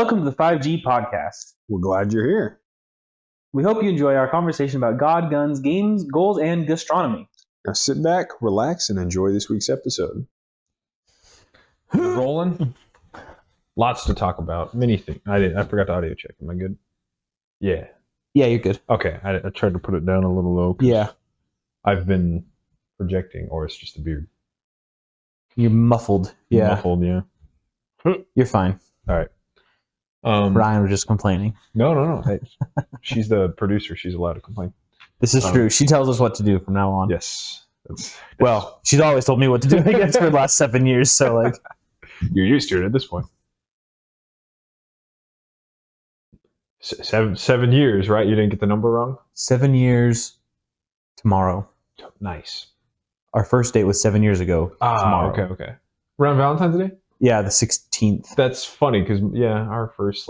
Welcome to the 5G podcast. We're glad you're here. We hope you enjoy our conversation about God, guns, games, goals, and gastronomy. Now sit back, relax, and enjoy this week's episode. Rolling. Lots to talk about. Many things. I forgot to audio check. Am I good? Yeah. Yeah, you're good. Okay. I tried to put it down a little low. Yeah. I've been projecting, or it's just a beard. You're muffled. Yeah. Muffled, yeah. You're fine. All right. Ryan was just complaining. No. Hey, she's the producer. She's allowed to complain. This is true. She tells us what to do from now on. Yes. Well, she's always told me what to do, I guess, for the last 7 years. So, like, you're used to it at this point. 7 years, right? You didn't get the number wrong? 7 years tomorrow. Nice. Our first date was 7 years ago. Tomorrow. Okay. Around Valentine's Day? Yeah, the 16th. That's funny because, our first,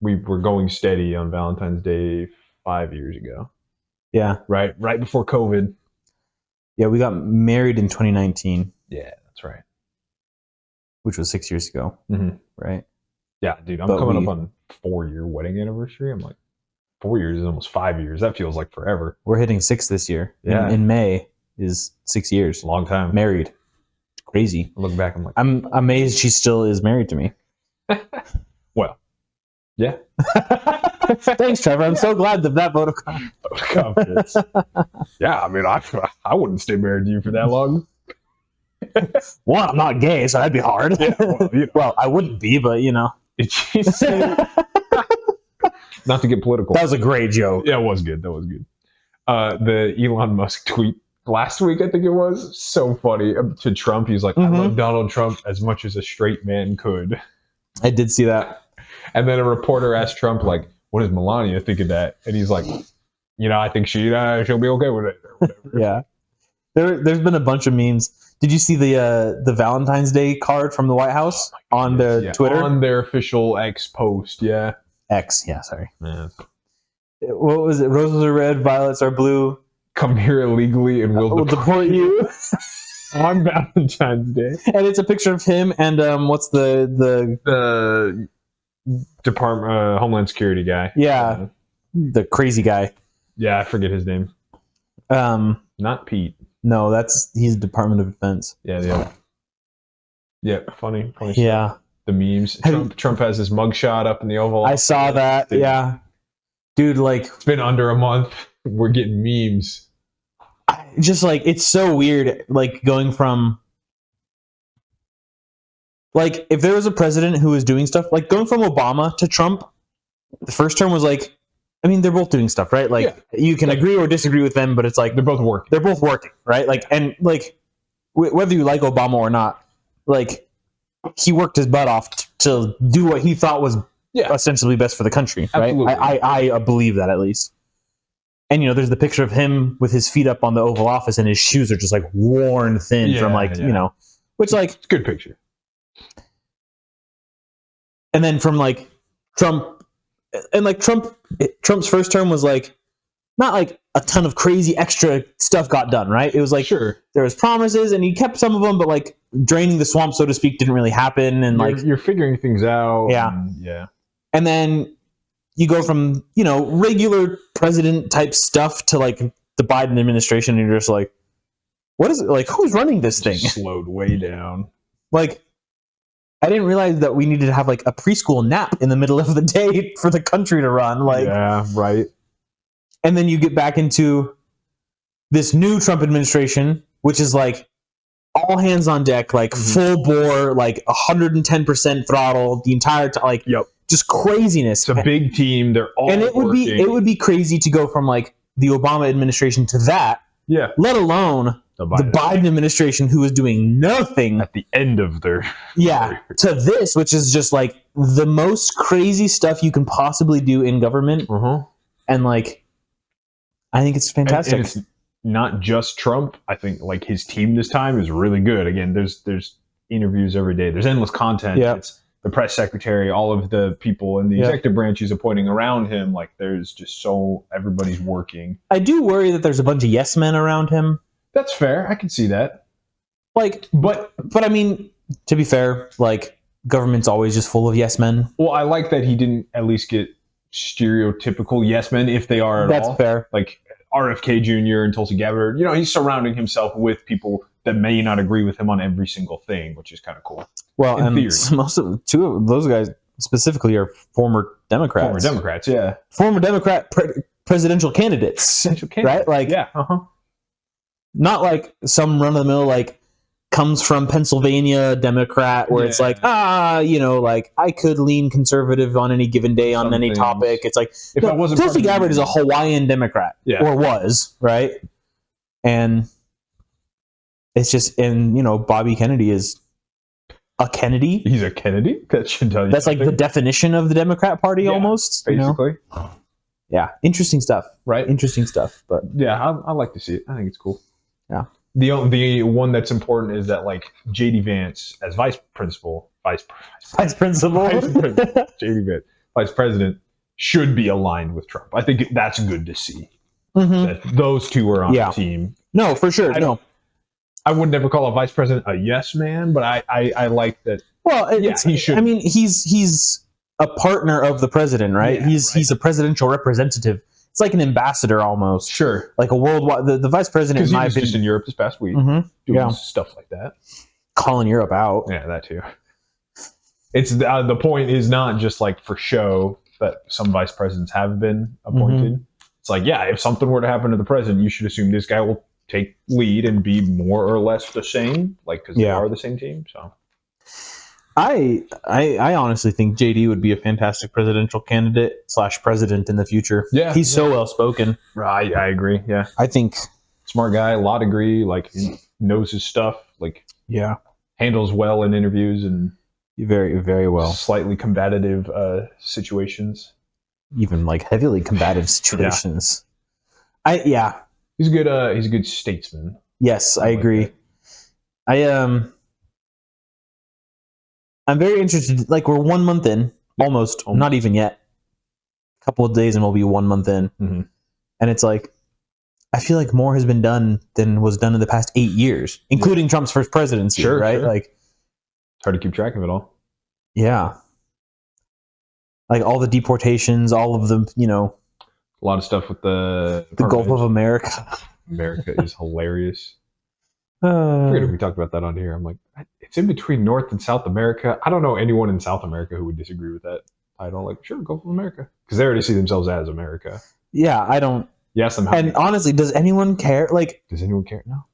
we were going steady on Valentine's Day 5 years ago. Yeah. Right before COVID. Yeah, we got married in 2019. Yeah, that's right. Which was 6 years ago. Mm-hmm. Right? Yeah, dude, I'm coming up on 4-year wedding anniversary. I'm like, 4 years is almost 5 years. That feels like forever. We're hitting 6 this year. Yeah. In May is 6 years. Long time. Married. Crazy. I look back, I'm like, I'm amazed she still is married to me. well, yeah. Thanks, Trevor. I'm so glad that vote of confidence. Yeah, I mean, I wouldn't stay married to you for that long. One, I'm not gay, so that'd be hard. Yeah, well, I wouldn't be, but Not to get political. That was a great joke. Yeah, it was good. The Elon Musk tweet last week, I think it was, so funny to Trump. He's like, I love Donald Trump as much as a straight man could. I did see that. And then a reporter asked Trump, like, what does Melania think of that? And he's like, I think she'll be okay with it. Or whatever. Yeah. There's been a bunch of memes. Did you see the Valentine's Day card from the White House on their Twitter? On their official X post, yeah. X, yeah, sorry. Yeah. What was it? Roses are red, violets are blue. Come here illegally and we'll deport you. On Valentine's Day. And it's a picture of him and what's the Department Homeland Security guy. Yeah. The crazy guy. Yeah, I forget his name. Not Pete. No, he's Department of Defense. Yeah. Funny yeah. Stuff. The memes. Trump has his mugshot up in the Oval Office. I saw that. Yeah. Dude, it's been under a month. We're getting memes. Just it's so weird, going from if there was a president who was doing stuff, going from Obama to Trump, the first term was they're both doing stuff, right? You can agree or disagree with them, but it's they're both working. They're both working, right? Whether you like Obama or not, he worked his butt off to do what he thought was ostensibly best for the country, right? Absolutely. I believe that, at least. And, there's the picture of him with his feet up on the Oval Office and his shoes are just worn thin from which it's a good picture. And then from Trump, and Trump's first term was not a ton of crazy extra stuff got done, right? It was sure, there was promises and he kept some of them, but draining the swamp, so to speak, didn't really happen. And you're figuring things out. Yeah. And then you go from, regular president type stuff to the Biden administration, and you're just what is it? Who's running this thing? Slowed way down. I didn't realize that we needed to have a preschool nap in the middle of the day for the country to run. Yeah, right. And then you get back into this new Trump administration, which is all hands on deck, full bore, 110% throttle the entire time. Yep. Just craziness. It's a big team. They're all and it would be crazy to go from the Obama administration to that. Yeah. Let alone the Biden administration, who was doing nothing at the end of their to this, which is just the most crazy stuff you can possibly do in government. And I think it's fantastic. And it's not just Trump. I think his team this time is really good. Again, there's interviews every day. There's endless content. Yeah. It's the press secretary, all of the people in the executive branch he's appointing around him. There's just everybody's working. I do worry that there's a bunch of yes men around him. That's fair. I can see that. But I mean, to be fair, government's always just full of yes men. Well, I like that he didn't at least get stereotypical yes men, if they are at all. That's fair. Like RFK Jr. and Tulsi Gabbard. He's surrounding himself with people that may not agree with him on every single thing, which is kind of cool. Well, in and theory. two of those guys specifically are former Democrats. Former Democrats, yeah. Former Democrat presidential candidates. Right? Like, yeah. not like some run-of-the-mill, like, comes from Pennsylvania Democrat where it's like, like, I could lean conservative on any given day on any topic. It's like, if I wasn't Tulsi Gabbard is a Hawaiian Democrat. Yeah. Or was, right? And it's just, and, Bobby Kennedy is a Kennedy. He's a Kennedy? That should tell you That's something. like the definition of the Democrat Party almost. Basically. Yeah. Interesting stuff. Right? Interesting stuff. But yeah, I like to see it. I think it's cool. Yeah. The one that's important is that, like, JD Vance as vice president, should be aligned with Trump. I think that's good to see. That those two are on the team. No, for sure. I would never call a vice president a yes man, but I like that. Well, he should. I mean, he's a partner of the president, right? Yeah, he's a presidential representative. It's like an ambassador almost. Sure. Like a worldwide. The vice president, Because he was just in Europe this past week doing stuff like that. Calling Europe out. Yeah, that too. It's the point is not just like for show that some vice presidents have been appointed. It's like, yeah, if something were to happen to the president, you should assume this guy will take lead and be more or less the same, like, because they are the same team. So I honestly think JD would be a fantastic presidential candidate / president in the future. Yeah, he's so well spoken. I agree. Yeah, I think smart guy, law degree, like, he knows his stuff, like, handles well in interviews and very, very well. Slightly combative situations, even like heavily combative situations. He's a good statesman. Yes, I agree. I'm very interested. Like, we're 1 month in, almost, not even yet. A couple of days and we'll be 1 month in. And it's like, I feel like more has been done than was done in the past 8 years, including Trump's first presidency, right? Sure. Like, it's hard to keep track of it all. Yeah. Like all the deportations, all of them, a lot of stuff with the Gulf of America. America is hilarious. I forget if we talked about that on here. I'm like, it's in between North and South America. I don't know anyone in South America who would disagree with that title. Like, sure, Gulf of America, because they already see themselves as America. Yeah, I don't. Yes, and honestly, does anyone care? Like, does anyone care? No.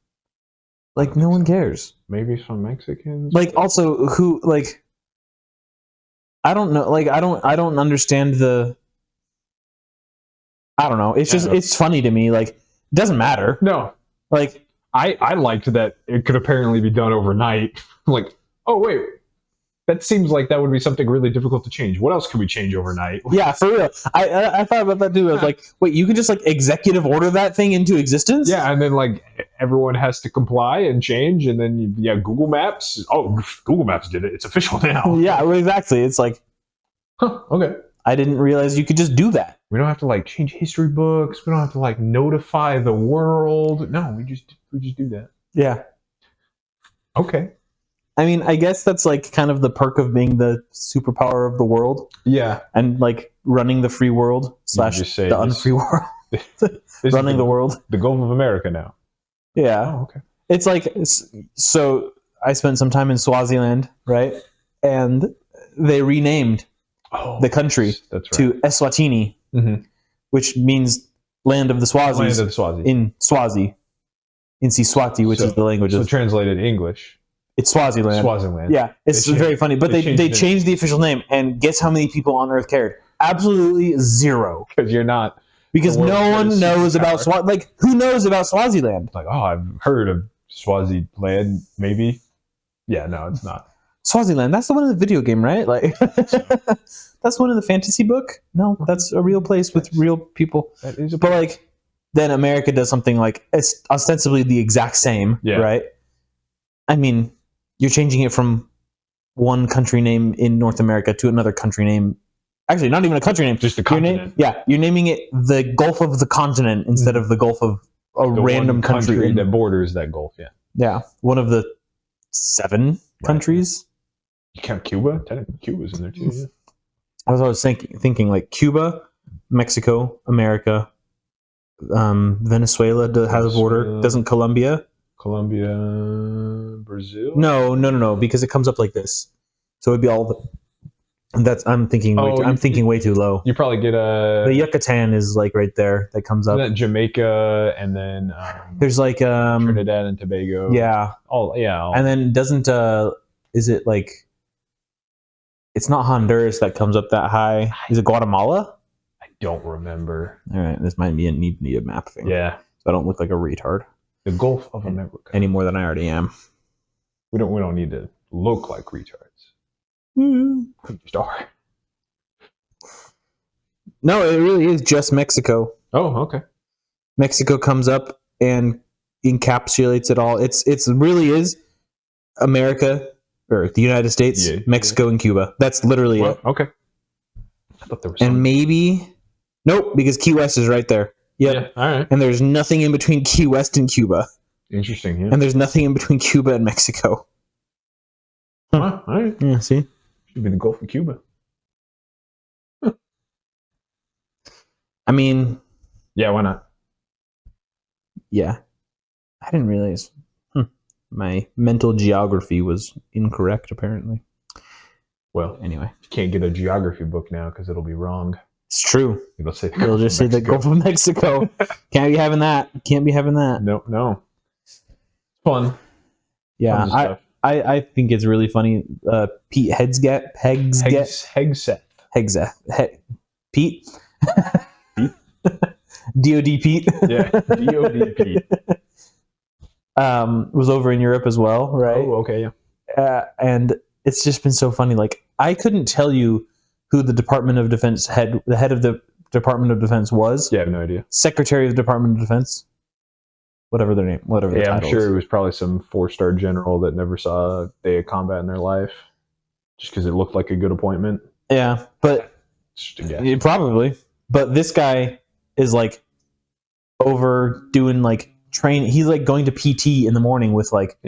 Like, no one cares. Maybe some Mexicans. Like, also, who, like, I don't know. Like, I don't understand the. I don't know. It's just, it's funny to me. Like, it doesn't matter. No. Like, I liked that it could apparently be done overnight. Like, oh, wait. That seems like that would be something really difficult to change. What else can we change overnight? Yeah, for real. I thought about that too. I was like, wait, you can just, like, executive order that thing into existence? Yeah, and then, like, everyone has to comply and change, and then, Google Maps. Oh, Google Maps did it. It's official now. Yeah, well, exactly. It's like, okay. I didn't realize you could just do that. We don't have to, like, change history books. We don't have to, like, notify the world. No, we just do that. Yeah. Okay. I mean, I guess that's, like, kind of the perk of being the superpower of the world. Yeah. And, like, running the free world / the unfree world. Running the world. The Gulf of America now. Yeah. Oh, okay. It's like, so I spent some time in Swaziland, right? And they renamed the country to Eswatini, which means land of the Swazis. Land of the Swazi. In Swazi. In Siswati, which is the language. So translated English. It's Swaziland. Swaziland. Yeah, it's very funny. But they changed the official name, and guess how many people on Earth cared? Absolutely zero. Because you're not. Because no one knows about Swaziland. Like, who knows about Swaziland? Like, oh, I've heard of Swaziland, maybe. Yeah, no, it's not. Swaziland, that's the one in the video game, right? Like, that's one in the fantasy book? No, that's a real place with real people. That is but, like, then America does something like, it's ostensibly the exact same, right? I mean, you're changing it from one country name in North America to another country name. Actually, not even a country name. Just a continent. You're naming it the Gulf of the continent instead of the Gulf of a random country that borders that Gulf. Yeah. Yeah, one of the 7 countries. You count Cuba? Technically, Cuba's in there too. Yeah. I was always thinking like Cuba, Mexico, America, Venezuela has a border. Doesn't Colombia? Colombia, Brazil? No, because it comes up like this. So it'd be all the. And that's I'm thinking way too low. You probably get a. The Yucatan is like right there. That comes up. Jamaica, and then there's like Trinidad and Tobago. Yeah. And then doesn't is it like? It's not Honduras that comes up that high. Is it Guatemala? I don't remember. All right, this might be a need a map thing. Yeah, so I don't look like a retard. The Gulf of America. Any more than I already am. We don't need to look like retards. Just are. No, it really is just Mexico. Oh, okay. Mexico comes up and encapsulates it all. It's really is America or the United States, Mexico, and Cuba. That's literally it. Okay. I thought there was and maybe nope, because Key West is right there. Yep. Yeah. All right. And there's nothing in between Key West and Cuba. Interesting. Yeah. And there's nothing in between Cuba and Mexico. All right. Yeah. See. Should be the Gulf of Cuba. I mean, yeah, why not? Yeah. I didn't realize my mental geography was incorrect, apparently. Well, anyway. You can't get a geography book now because it'll be wrong. It's true. It'll say It'll just say the Gulf of Mexico. Can't be having that. Can't be having that. No. Fun. Yeah, Fun I think it's really funny. Pete Hegseth. Pete? DOD Pete. Yeah, DOD Pete. Was over in Europe as well, right? Oh, okay, yeah. And it's just been so funny. Like, I couldn't tell you who the Department of Defense the head of the Department of Defense was. Yeah, I have no idea. Secretary of the Department of Defense. Whatever their name, whatever their title I'm sure is. it was probably some 4-star general that never saw a day of combat in their life, just because it looked like a good appointment. Yeah, but probably. But this guy is like over doing like train. He's like going to PT in the morning with like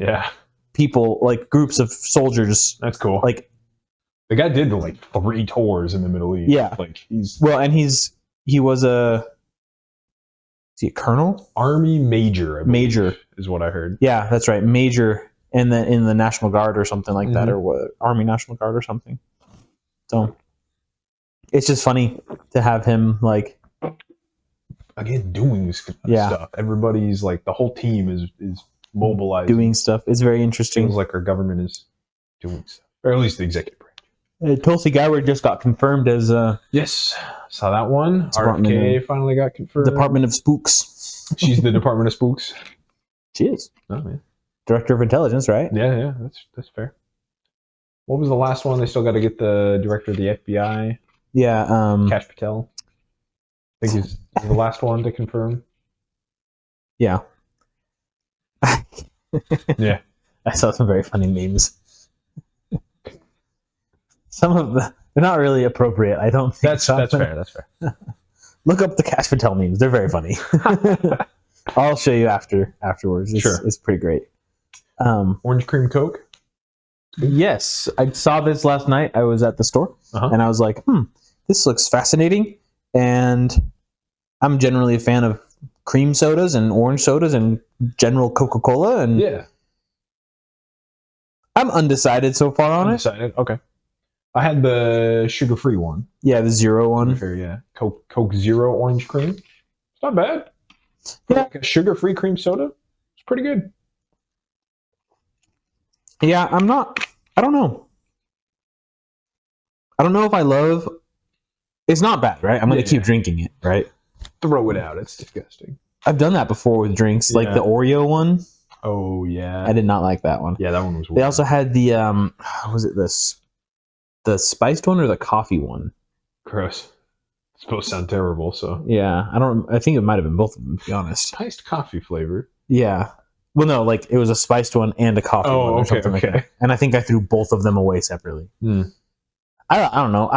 people, like groups of soldiers. That's cool. Like the guy did like 3 tours in the Middle East. Yeah, like he's he was a. Is he a colonel? Army major. I believe, major is what I heard. Yeah, that's right. Major, and then in the National Guard or something like that, or what? Army National Guard or something. So it's just funny to have him like again doing stuff. Everybody's like the whole team is mobilized, doing stuff. It's very interesting. Feels like our government is doing stuff, or at least the executive branch. Tulsi Gabbard just got confirmed as yes, saw that one. RFK finally got confirmed. Department of Spooks. She's the Department of Spooks. She is. Oh man. Director of Intelligence, right? Yeah, that's fair. What was the last one? They still got to get the director of the FBI. Yeah, Kash Patel. I think he's the last one to confirm. Yeah. Yeah. I saw some very funny memes. Some of they're not really appropriate. I don't think that's fair. That's fair. Look up the Kash Patel memes. They're very funny. I'll show you afterwards. It's pretty great. Orange cream Coke? Yes. I saw this last night. I was at the store and I was like, this looks fascinating. And I'm generally a fan of cream sodas and orange sodas and general Coca-Cola. And yeah. I'm undecided so far on it. Okay. I had the sugar-free one. Yeah, the zero one. Sure, yeah. Coke Zero orange cream. It's not bad. Yeah. Like a sugar-free cream soda. It's pretty good. Yeah, I don't know. I don't know if I love. It's not bad, right? I'm going to keep drinking it, right? Throw it out. It's disgusting. I've done that before with drinks, like the Oreo one. Oh, yeah. I did not like that one. Yeah, that one was weird. They also had the, was it the spiced one or the coffee one? Gross. It's supposed to sound terrible, so. Yeah, I think it might have been both of them, to be honest. Spiced coffee flavor? Yeah. Well, no, like it was a spiced one and a coffee one or something like that. And I think I threw both of them away separately. I don't know.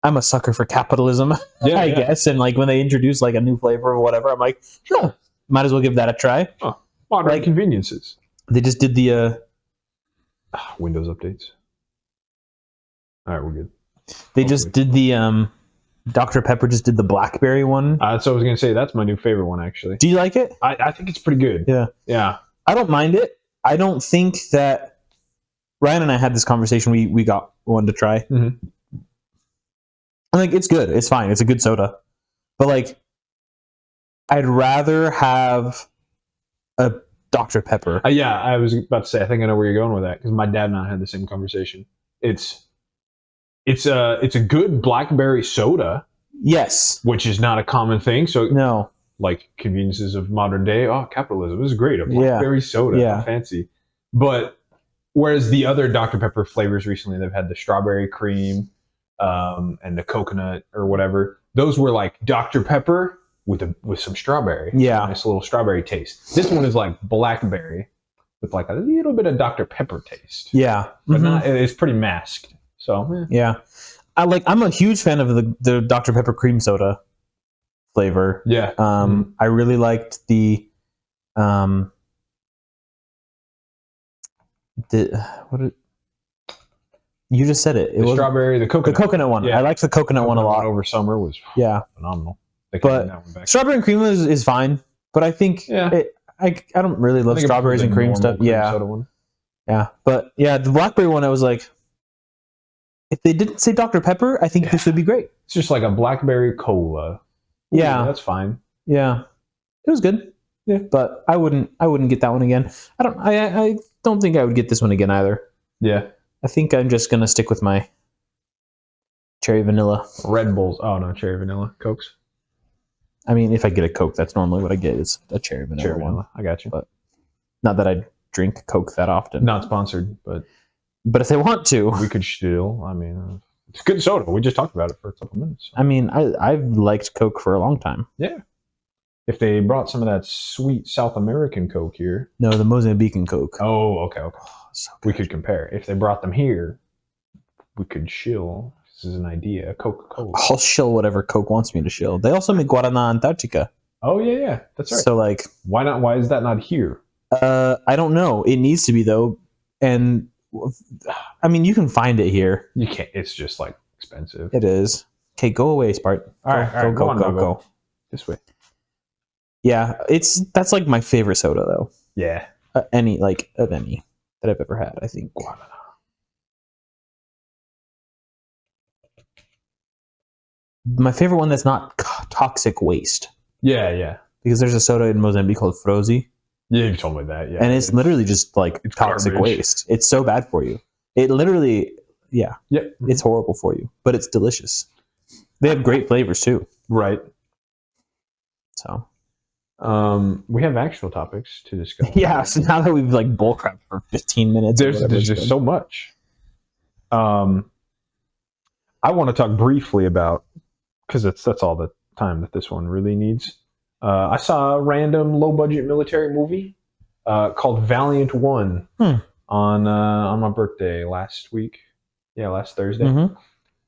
I'm a sucker for capitalism, I guess. And like when they introduce like a new flavor or whatever, I'm like, sure, might as well give that a try. Oh, modern conveniences. They just did the Windows updates. All right, we're good. They just did the Dr. Pepper just did the blackberry one. That's what I was gonna say. That's my new favorite one, actually. Do you like it? I think it's pretty good. Yeah. Yeah. I don't mind it. I don't think that Ryan and I had this conversation. We got one to try. Mhm. I'm like, it's good. It's fine. It's a good soda. But like, I'd rather have a Dr. Pepper. Yeah, I was about to say. I think I know where you're going with that because my dad and I had the same conversation. It's a good blackberry soda, Yes. which is not a common thing. So No. like conveniences of modern day. Oh, capitalism is great. A blackberry soda, Yeah. fancy. But whereas the other Dr. Pepper flavors recently, they've had the strawberry cream and the coconut or whatever. Those were like Dr. Pepper with some strawberry. Yeah. Nice little strawberry taste. This one is like blackberry with like a little bit of Dr. Pepper taste. Yeah. But not, it's pretty masked. So Yeah. I'm a huge fan of the Dr. Pepper cream soda flavor. yeah. I really liked the you just said it. It The was strawberry, the the coconut. coconut one. Yeah. I liked the coconut one a lot. Over summer was Yeah. phenomenal. They But can bring that one back. Strawberry and cream is fine, but I think Yeah. I don't really love I think I strawberries prefer and the cream normal stuff. Yeah. soda one. Yeah. But yeah, the blackberry one I was like, if they didn't say Dr. Pepper, I think this would be great. It's just like a blackberry cola. Ooh, Yeah. that's fine. Yeah. It was good. Yeah. But I wouldn't get that one again. I don't think I would get this one again either. Yeah. I think I'm just gonna stick with my cherry vanilla. Red Bulls. Oh no, cherry vanilla Cokes. I mean, if I get a Coke, that's normally what I get is a cherry vanilla Cherry one. vanilla. I got you. But not that I drink Coke that often. Not sponsored, but But if they want to, we could still. I mean, it's good soda. We just talked about it for a couple minutes. I mean, I've liked Coke for a long time. Yeah. If they brought some of that sweet South American Coke here. No, the Mozambican Coke. Oh, okay. So We could compare. If they brought them here, we could shill. This is an idea. Coca-Cola. I'll shill whatever Coke wants me to shill. They also make Guaraná Antarctica. Oh yeah, that's right. So like, Why not? Why is that not here? I don't know. It needs to be though, and I mean, you can find it here. You can't. It's just like expensive. It is. Okay, go away, Spart. All right, go on, go. This way. Yeah, that's like my favorite soda though. Yeah. Any that I've ever had. I think. My favorite one that's not toxic waste, Yeah. because there's a soda in Mozambique called Frozy, Yeah, you told me that. Yeah. and it's literally just like It's toxic garbage. waste. It's so bad for you. It literally, yeah, Yep. it's horrible for you, but it's delicious. They have great flavors too. Right. So We have actual topics to discuss. yeah, so now that we've like bullcrap for 15 minutes, There's just so much. I want to talk briefly about, because that's all the time that this one really needs. I saw a random low budget military movie called Valiant One on my birthday last week. Yeah, last Thursday. Mm-hmm.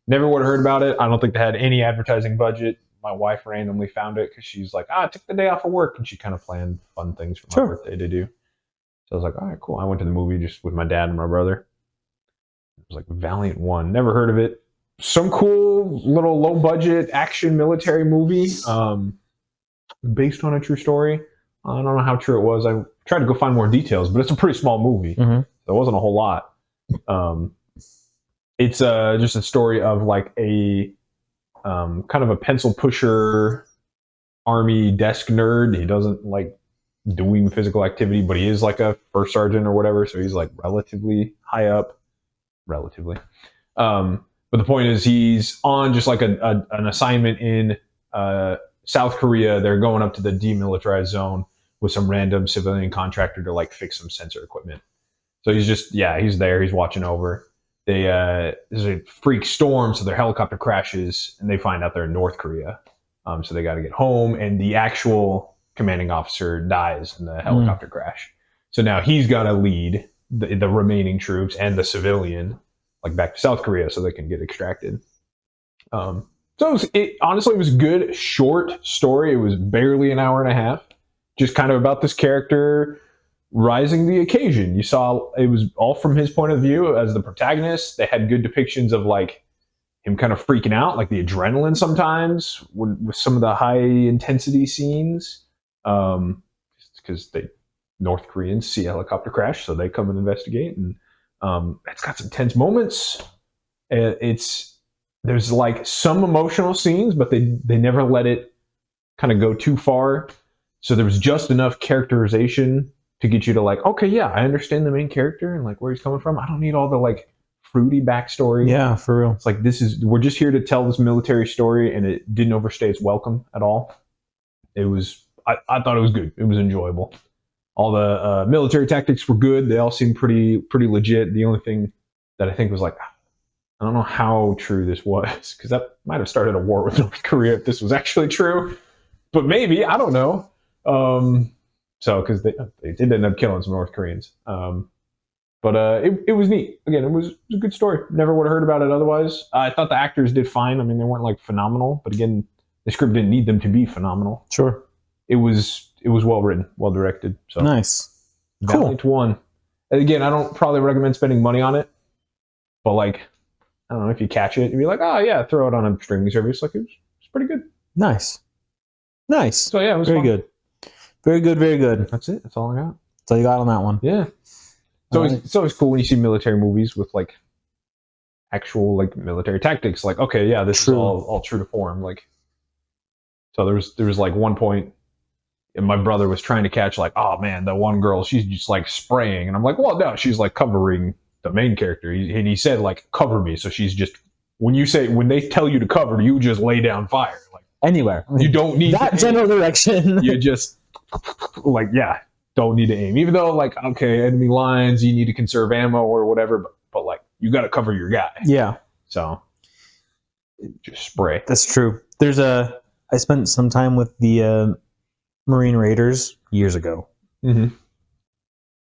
Never would have heard about it. I don't think they had any advertising budget. My wife randomly found it because she's like, I took the day off of work, and she kind of planned fun things for my birthday to do. So I was like, all right, cool. I went to the movie just with my dad and my brother. It was like Valiant One. Never heard of it. Some cool little low budget action military movie based on a true story. I don't know how true it was. I tried to go find more details, but it's a pretty small movie. Mm-hmm. There wasn't a whole lot. It's just a story of like a kind of a pencil pusher army desk nerd. He doesn't like doing physical activity, but he is like a first sergeant or whatever. So he's like relatively high up. But the point is he's on just like an assignment in South Korea. They're going up to the demilitarized zone with some random civilian contractor to like fix some sensor equipment. So he's there. He's watching over. There's a freak storm, so their helicopter crashes, and they find out they're in North Korea. So they got to get home, and the actual commanding officer dies in the helicopter crash. So now he's got to lead the remaining troops and the civilian like back to South Korea so they can get extracted. So honestly, it was a good short story. It was barely an hour and a half, just kind of about this character rising to the occasion. You saw it was all from his point of view as the protagonist. They had good depictions of like him kind of freaking out, like the adrenaline sometimes with some of the high intensity scenes. Because North Koreans see a helicopter crash, so they come and investigate, and it's got some tense moments. There's like some emotional scenes, but they never let it kind of go too far. So there was just enough characterization to get you to like, okay, yeah, I understand the main character and like where he's coming from. I don't need all the like fruity backstory. Yeah, for real. It's like we're just here to tell this military story, and it didn't overstay its welcome at all. It was I thought it was good. It was enjoyable. All the military tactics were good. They all seemed pretty legit. The only thing that I think was like, I don't know how true this was, because that might have started a war with North Korea if this was actually true. But maybe, I don't know. So because they did end up killing some North Koreans. But it was neat. Again, it was a good story. Never would have heard about it otherwise. I thought the actors did fine. I mean, they weren't like phenomenal, but again, the script didn't need them to be phenomenal. Sure. It was well written, well directed. So nice. Valiant One. Again, I don't probably recommend spending money on it, but like, I don't know, if you catch it, you'd be like, oh yeah, throw it on a streaming service. Like it's pretty good. Nice. So yeah, it was very fun. good. Very good. Very good. That's it. That's all I got. That's all you got on that one. Yeah. It's always cool when you see military movies with like actual like military tactics. Like, okay, yeah, this is all true to form. Like, so there was like one point, and my brother was trying to catch like, oh man, the one girl, she's just like spraying, and I'm like, well, no, she's like covering the main character. And he said like, cover me. So she's just when they tell you to cover, you just lay down fire. Like anywhere. You don't need that general direction. You just like, yeah. Don't need to aim, even though like, okay, enemy lines, you need to conserve ammo or whatever, but like you got to cover your guy. Yeah. So just spray. That's true. I spent some time with the Marine Raiders years ago. Mm-hmm.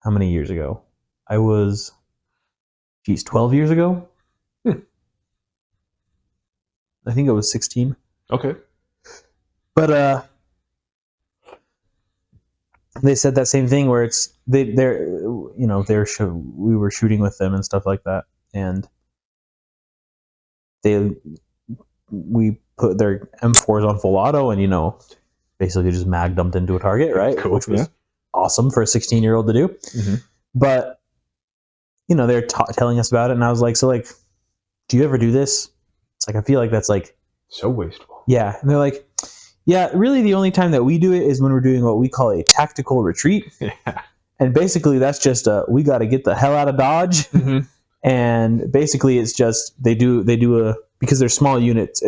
How many years ago? I was, 12 years ago. I think it was 16. Okay. But they said that same thing where it's we were shooting with them and stuff like that, and we put their M4s on full auto and basically just mag dumped into a target, right? Cool. Which was awesome for a 16-year-old to do. Mm-hmm. But they're telling us about it, and I was like, so like, do you ever do this? It's like I feel like that's like so wasteful. Yeah, and they're like, yeah, really the only time that we do it is when we're doing what we call a tactical retreat. Yeah. And basically that's just we got to get the hell out of Dodge. Mm-hmm. And basically it's just they do because they're small units.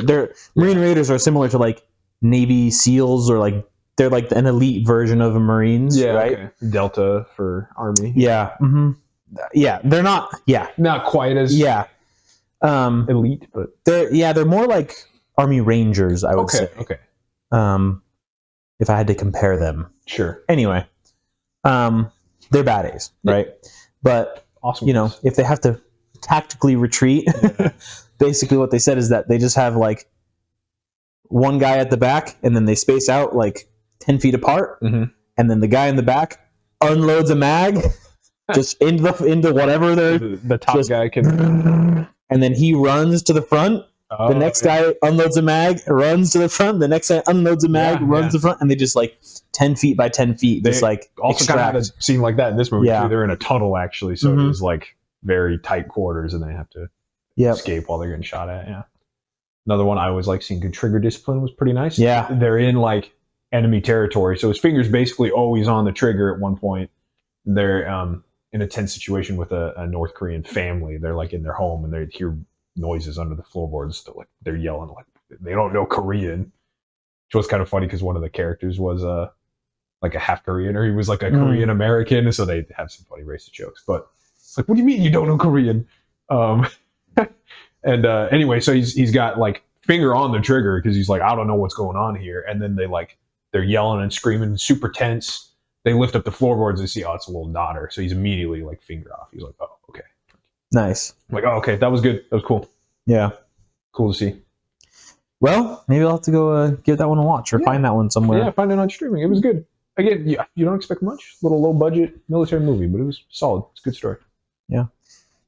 Marine Raiders are similar to like Navy SEALs, or like they're like an elite version of a Marines, right? Okay. Delta for Army. Yeah. Mm-hmm. Yeah, they're not not quite as elite, but they're more like Army Rangers, I would say. Okay. If I had to compare them. Sure. Anyway, they're bad A's, right? But awesome. If they have to tactically retreat, basically what they said is that they just have like one guy at the back, and then they space out like 10 feet apart, mm-hmm. and then the guy in the back unloads a mag just into whatever the top guy can, and then he runs to the front. The next guy unloads a mag, runs to the front. The next guy unloads a mag, runs to the front, and they just like 10 feet by 10 feet, just like also kind of had a scene like that in this movie. Yeah. Too. They're in a tunnel actually, so Mm-hmm. it was like very tight quarters, and they have to escape while they're getting shot at. Yeah. Another one I always like seeing good trigger discipline was pretty nice. Yeah. They're in like enemy territory, so his finger's basically always on the trigger. At one point, they're in a tense situation with a North Korean family. They're like in their home, and they hear noises under the floorboards. They're yelling like they don't know Korean, which was kind of funny because one of the characters was like a half Korean, or he was like a Korean American, so they have some funny racist jokes. But it's like, what do you mean you don't know Korean? And anyway, so he's got like finger on the trigger because he's like, I don't know what's going on here. And then they're yelling and screaming, super tense. They lift up the floorboards and see, oh, it's a little daughter. So he's immediately like finger off. He's like, oh, okay. Nice. I'm like, oh, okay, that was good. That was cool. Yeah. Cool to see. Well, maybe I'll have to go give that one a watch or find that one somewhere. Yeah, find it on streaming. It was good. again, you don't expect much. Little low budget military movie, but it was solid. It's a good story. Yeah.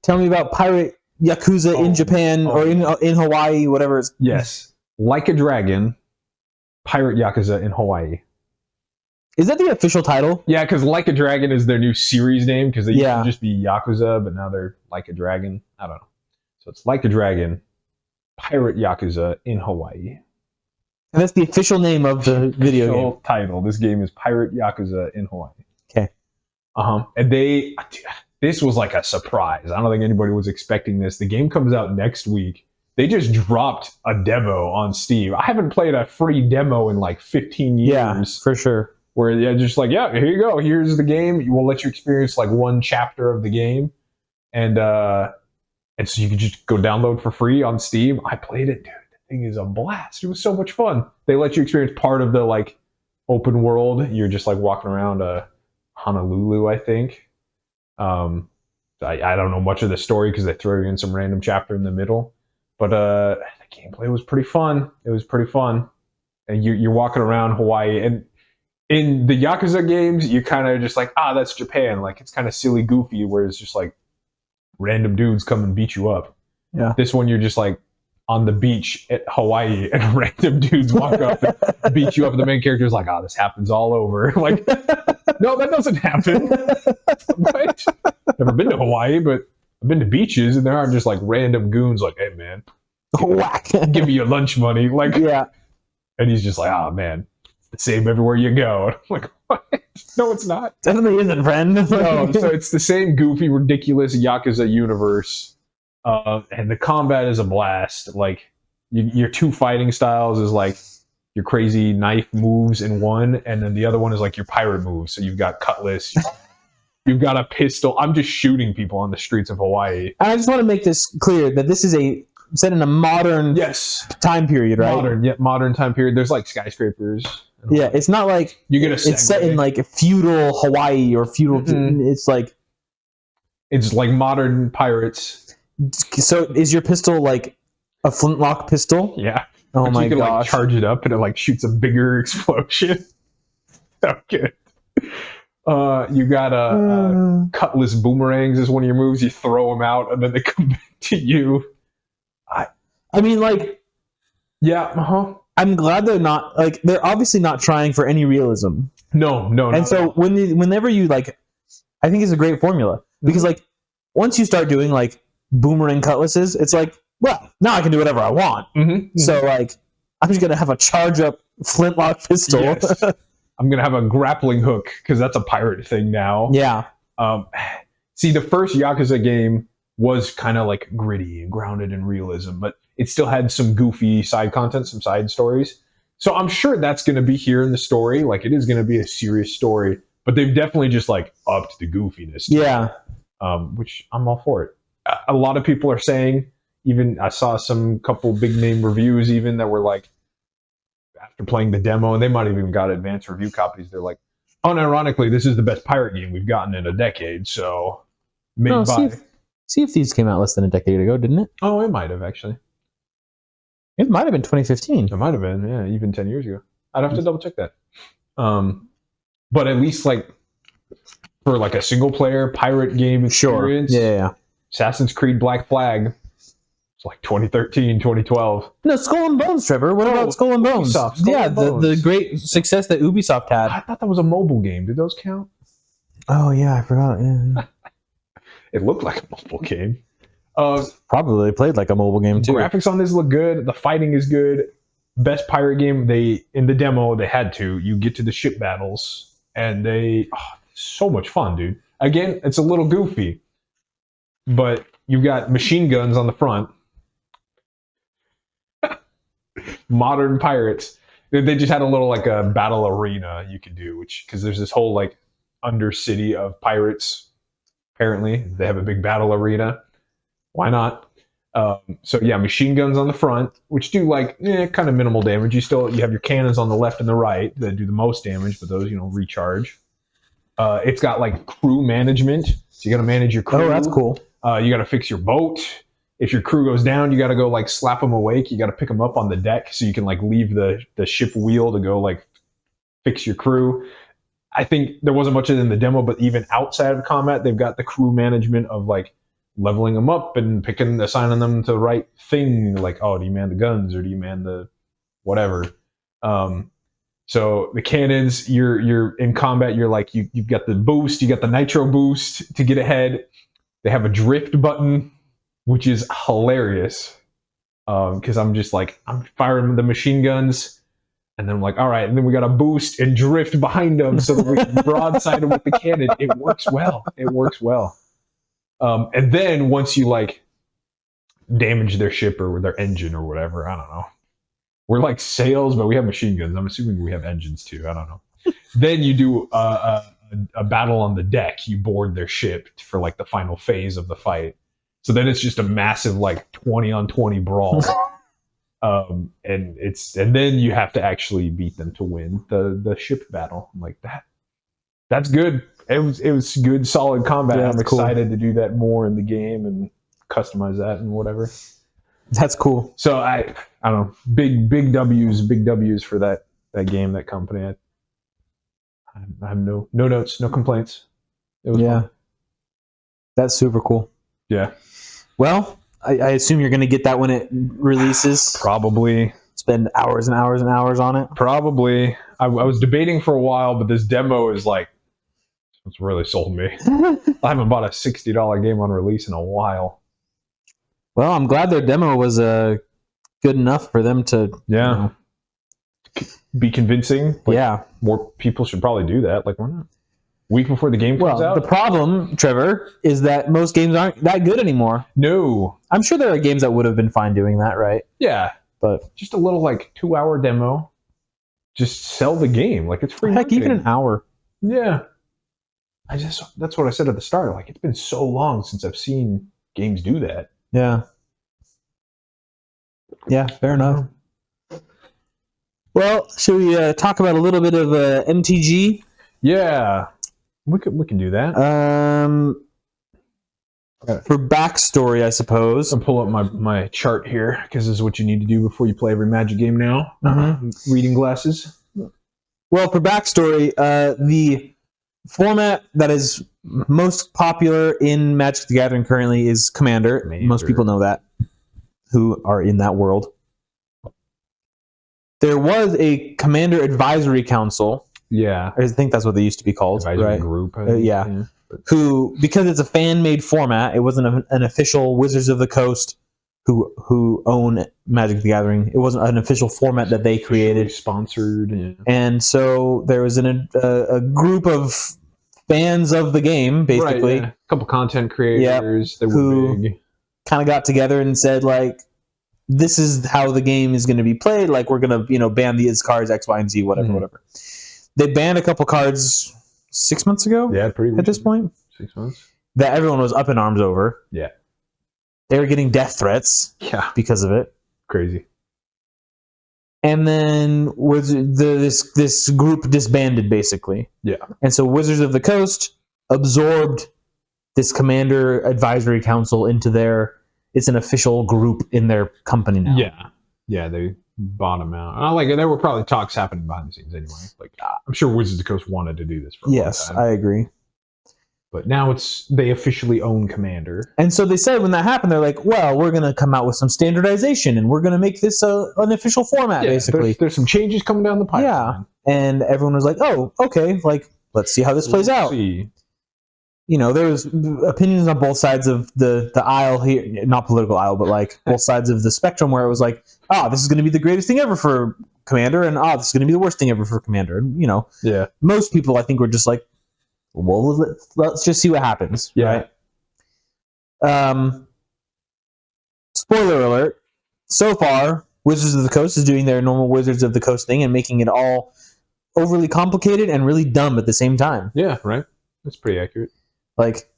Tell me about pirate Yakuza in Japan or in Hawaii, whatever. Yes. Like a Dragon, Pirate Yakuza in Hawaii. Is that the official title? Yeah, because Like a Dragon is their new series name because they used Yeah. to just be Yakuza, but now they're Like a Dragon. I don't know. So it's Like a Dragon, Pirate Yakuza in Hawaii. And that's the official name of the video game. Official title. This game is Pirate Yakuza in Hawaii. Okay. And this was like a surprise. I don't think anybody was expecting this. The game comes out next week. They just dropped a demo on Steam. I haven't played a free demo in like 15 years. Yeah, for sure. Where they're just like, yeah, here you go. Here's the game. We'll let you experience like one chapter of the game. And so you can just go download for free on Steam. I played it, dude. The thing is a blast. It was so much fun. They let you experience part of the like open world. You're just like walking around Honolulu, I think. I don't know much of the story because they throw you in some random chapter in the middle. But the gameplay was pretty fun. It was pretty fun. And you're walking around Hawaii. And in the Yakuza games, you kind of just like, that's Japan. Like, it's kind of silly, goofy, where it's just like random dudes come and beat you up. Yeah. This one, you're just like on the beach at Hawaii and random dudes walk up and beat you up. And the main character's like, this happens all over. Like, no, that doesn't happen. Right? Never been to Hawaii, but I've been to beaches, and there are just like random goons like, hey, man, Whack. give me your lunch money. Like, yeah. And he's just like, man, it's the same everywhere you go. And I'm like, what? No, it's not. Definitely isn't, friend. No, so it's the same goofy, ridiculous Yakuza universe. And the combat is a blast. Like, your two fighting styles is like your crazy knife moves in one, and then the other one is like your pirate moves. So you've got cutlass, you've got a pistol. I'm just shooting people on the streets of Hawaii. I just want to make this clear that this is set in a modern time period, right? Modern time period. There's like skyscrapers. Yeah, it's not like you get it's set in like feudal Hawaii or feudal. It's like modern pirates. So is your pistol like a flintlock pistol? Yeah. Oh my gosh. You can like charge it up and it like shoots a bigger explosion. So good. You got cutlass boomerangs is one of your moves. You throw them out and then they come back to you. I mean, like, yeah, I'm glad they're not like they're obviously not trying for any realism. No. And so whenever you like, I think it's a great formula because like once you start doing like boomerang cutlasses, it's like, well, now I can do whatever I want. So like, I'm just gonna have a charge up flintlock pistol. Yes. I'm gonna have a grappling hook because that's a pirate thing now. Yeah. See, the first Yakuza game was kind of like gritty and grounded in realism, but it still had some goofy side content, some side stories. So I'm sure that's going to be here in the story. Like, it is going to be a serious story, but they've definitely just like upped the goofiness. Yeah. Which I'm all for it. A lot of people are saying, even I saw some couple big name reviews even that were like, after playing the demo, and they might have even got advanced review copies, they're like, unironically, this is the best pirate game we've gotten in a decade. So Sea of Thieves came out less than a decade ago, didn't it? Oh, it might have actually. It might have been 2015. It might have been, yeah, even 10 years ago. I'd have to double check that. But at least like for like a single player pirate game experience, yeah. Assassin's Creed Black Flag, it's like 2013, 2012. No, Skull and Bones, Trevor. What about Skull and Bones? The great success that Ubisoft had. I thought that was a mobile game. Did those count? Oh yeah, I forgot. Yeah. It looked like a mobile game. Probably played like a mobile game too. Graphics on this look good. The fighting is good. Best pirate game. In the demo they had to. You get to the ship battles and so much fun, dude. Again, it's a little goofy, but you've got machine guns on the front. Modern pirates. They just had a little like a battle arena you could do, because there's this whole like undercity of pirates. Apparently, they have a big battle arena. Why not? So yeah, machine guns on the front, which do like kind of minimal damage. You have your cannons on the left and the right that do the most damage, but those recharge. It's got like crew management, so you got to manage your crew. Oh, that's cool. You got to fix your boat. If your crew goes down, you got to go like slap them awake. You got to pick them up on the deck so you can like leave the ship wheel to go like fix your crew. I think there wasn't much in the demo, but even outside of combat, they've got the crew management of like leveling them up and assigning them to the right thing. Like, oh, do you man the guns or do you man the whatever? So the cannons, you're in combat. You're like you've got the boost, you got the nitro boost to get ahead. They have a drift button, which is hilarious. Because I'm just like I'm firing the machine guns. And then I'm like, all right, and then we got to boost and drift behind them so that we can broadside them with the cannon. It works well. It works well. And then once you like damage their ship or their engine or whatever, I don't know. We're like sails, but we have machine guns. I'm assuming we have engines too. I don't know. Then you do a battle on the deck. You board their ship for like the final phase of the fight. So then it's just a massive like 20-on-20 brawl. And then you have to actually beat them to win the ship battle. I'm like that's good. It was good, solid combat. Yeah, I'm excited to do that more in the game and customize that and whatever. That's cool. So I don't know, big W's for that game, that company. I have no notes, no complaints. It was fun. That's super cool. Yeah. Well, I assume you're going to get that when it releases. Probably. Spend hours and hours and hours on it. Probably. I was debating for a while, but this demo is like, it's really sold me. I haven't bought a $60 game on release in a while. Well, I'm glad their demo was good enough for them to be convincing. Like, more people should probably do that. Like, why not? Week before the game comes out? The problem, Trevor, is that most games aren't that good anymore. No. I'm sure there are games that would have been fine doing that, right? Yeah. But just a little, like, 2-hour demo. Just sell the game. Like, it's free marketing. Even an hour. Yeah. That's what I said at the start. Like, it's been so long since I've seen games do that. Yeah. Yeah, fair enough. Well, should we talk about a little bit of MTG? Yeah. We can do that. For backstory, I suppose. I'll pull up my chart here because this is what you need to do before you play every Magic game now. Reading glasses. Well, for backstory, the format that is most popular in Magic the Gathering currently is Commander. Most people know that, who are in that world. There was a Commander Advisory Council. Yeah. I think that's what they used to be called. Advisory group. Yeah. Who, because it's a fan-made format, it wasn't an official Wizards of the Coast who own Magic the Gathering. It wasn't an official format that they created. Sponsored. Yeah. And so there was a group of fans of the game, basically. Right, a couple content creators that were big. Kind of got together and said, like, this is how the game is going to be played. Like, we're going to, ban these cards, X, Y, and Z, whatever. They banned a couple cards 6 months ago. Yeah, pretty much. At this point. 6 months. That everyone was up in arms over. Yeah. They were getting death threats. Yeah. Because of it. Crazy. And then this group disbanded, basically. Yeah. And so Wizards of the Coast absorbed this Commander Advisory Council into it's an official group in their company now. Yeah. Yeah, they bought them out. There were probably talks happening behind the scenes anyway. Like, I'm sure Wizards of the Coast wanted to do this for a long time. I agree. But now they officially own Commander. And so they said when that happened, they're like, well, we're going to come out with some standardization and we're going to make this an official format, basically. There's some changes coming down the pipeline. Yeah. And everyone was like, oh, okay, like, let's see how this plays out. See. There was opinions on both sides of the aisle here, not political aisle, but like both sides of the spectrum where it was like, this is going to be the greatest thing ever for Commander, and this is going to be the worst thing ever for Commander. And, most people, I think, were just like, well, let's just see what happens. Yeah. Right? Spoiler alert. So far, Wizards of the Coast is doing their normal Wizards of the Coast thing and making it all overly complicated and really dumb at the same time. Yeah, right. That's pretty accurate. Like,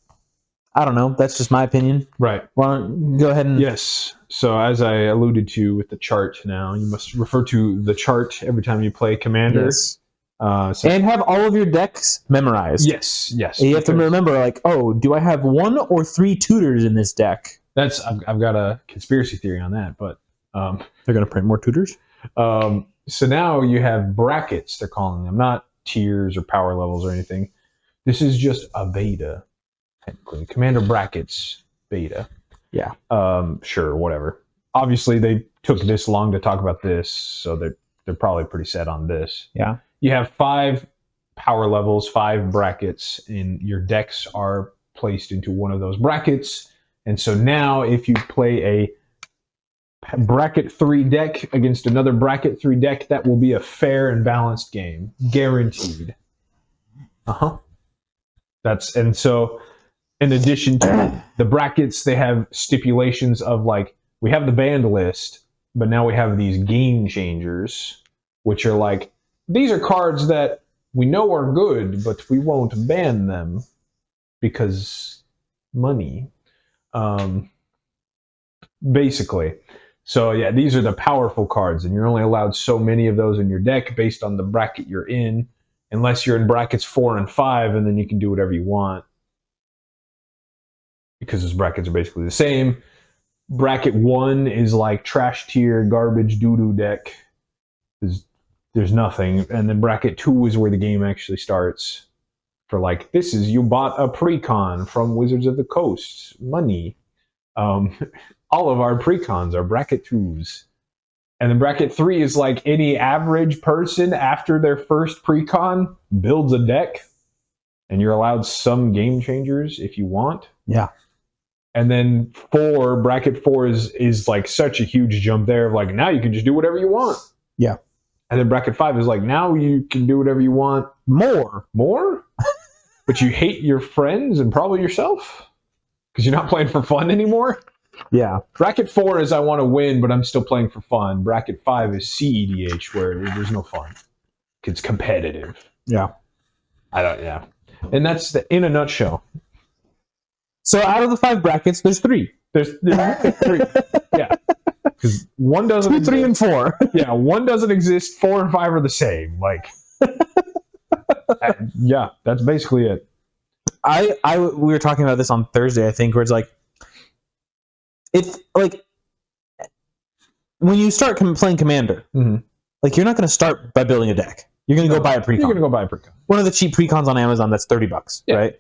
I don't know. That's just my opinion. Right. Why don't you go ahead and... Yes. So as I alluded to with the chart now, you must refer to the chart every time you play Commander. Yes. And have all of your decks memorized. Yes. And you have to remember, like, do I have 1 or 3 tutors in this deck? I've got a conspiracy theory on that, but... they're going to print more tutors? So now you have brackets, they're calling them. Not tiers or power levels or anything. This is just a beta, technically. Commander Brackets beta. Yeah. Sure, whatever. Obviously, they took this long to talk about this, so they're probably pretty set on this. Yeah. You have 5 power levels, 5 brackets, and your decks are placed into one of those brackets. And so now, if you play a bracket 3 deck against another bracket 3 deck, that will be a fair and balanced game, guaranteed. And so, in addition to the brackets, they have stipulations of like, we have the banned list, but now we have these game changers, which are like, these are cards that we know are good, but we won't ban them because money. Basically. So yeah, these are the powerful cards, and you're only allowed so many of those in your deck based on the bracket you're in, unless you're in brackets 4 and 5, and then you can do whatever you want. Because those brackets are basically the same. Bracket 1 is like trash tier, garbage, doo-doo deck. There's nothing. And then bracket 2 is where the game actually starts. For like, this is, you bought a precon from Wizards of the Coast. Money. All of our precons are bracket 2s. And then bracket 3 is like any average person after their first precon builds a deck. And you're allowed some game changers if you want. Yeah. And then bracket 4 is like such a huge jump there of like, now you can just do whatever you want. Yeah. And then bracket 5 is like, now you can do whatever you want. More? But you hate your friends and probably yourself? Because you're not playing for fun anymore? Yeah. Bracket 4 is I want to win, but I'm still playing for fun. Bracket 5 is CEDH, where there's no fun. It's competitive. Yeah. Yeah. And that's in a nutshell. So out of the 5 brackets, there's 3. There's 3. Yeah. Because one doesn't 2, 3, and 4. Yeah, 1 doesn't exist. 4 and 5 are the same. Like, yeah, that's basically it. We were talking about this on Thursday, I think, where it's like when you start playing Commander, like you're not going to start by building a deck. You're going to go buy a precon. You're going to go buy a precon. One of the cheap precons on Amazon that's $30, right?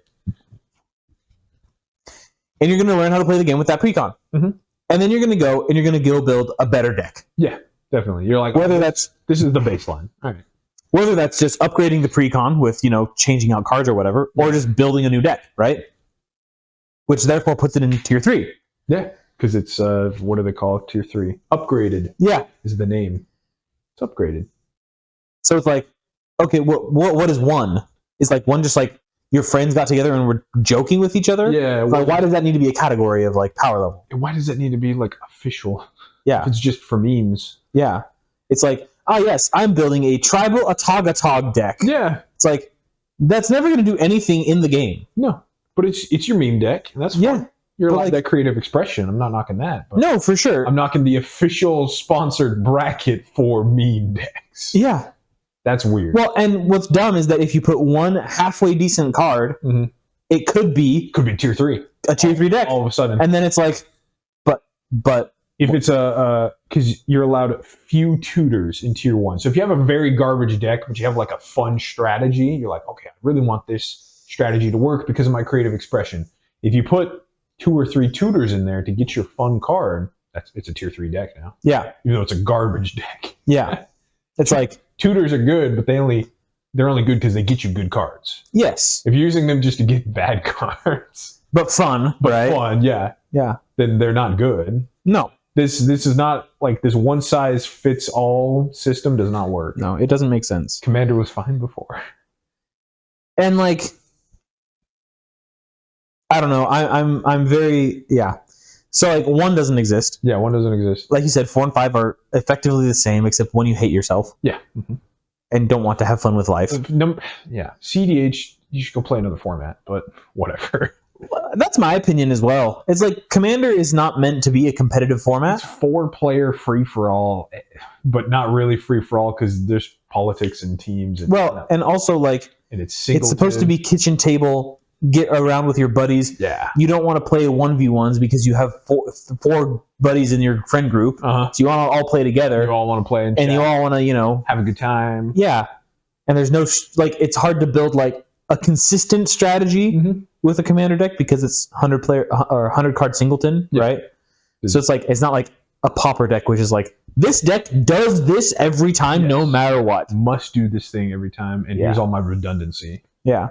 And you're going to learn how to play the game with that precon. And then you're going to go build a better deck. Yeah, definitely. You're like, this is the baseline. All right. Whether that's just upgrading the precon with, changing out cards or whatever, or just building a new deck, right? Which therefore puts it in tier 3. Yeah, because it's, what do they call it? Tier 3. Upgraded. Yeah. Is the name. It's upgraded. So it's like, okay, what is 1? Is like 1 just like your friends got together and were joking with each other? Yeah. Like, why does that need to be a category of like power level? And why does that need to be like official? Yeah. If it's just for memes. Yeah. It's like, oh yes, I'm building a tribal Atog deck. Yeah. It's like, that's never going to do anything in the game. No. But it's your meme deck. And that's fine. Yeah. You're allowed that creative expression. I'm not knocking that. But no, for sure. I'm knocking the official sponsored bracket for meme decks. Yeah. That's weird. Well, and what's dumb is that if you put 1 halfway decent card, it could be tier 3. A tier 3 deck. All of a sudden. And then it's like, but if it's because you're allowed few tutors in tier 1. So if you have a very garbage deck, but you have like a fun strategy, you're like, okay, I really want this strategy to work because of my creative expression. If you put 2 or 3 tutors in there to get your fun card, it's a tier 3 deck now. Yeah. Even though it's a garbage deck. Yeah. It's like, tutors are good, but they're only good because they get you good cards. Yes. If you're using them just to get bad cards, but fun, right? Fun, yeah. Yeah. Then they're not good. No. This is not like this one size fits all system does not work. No, it doesn't make sense. Commander was fine before. And like, I don't know. I'm very So like 1 doesn't exist. Yeah, 1 doesn't exist. Like you said, 4 and 5 are effectively the same, except when you hate yourself. Yeah. And don't want to have fun with life. Yeah. CDH, you should go play another format, but whatever. That's my opinion as well. It's like Commander is not meant to be a competitive format. It's 4-player free-for-all, but not really free-for-all because there's politics and teams. And and also like and it's supposed to be kitchen table, get around with your buddies. Yeah. You don't want to play 1v1s because you have 4 buddies in your friend group. So you want to all play together. You all want to play and you all want to, have a good time. Yeah. and there's no it's hard to build like a consistent strategy with a commander deck because it's 100 player or 100 card singleton, right? So it's not like a pauper deck, which is like this deck does this every time, no matter what. Must do this thing every time, and here's all my redundancy. Yeah,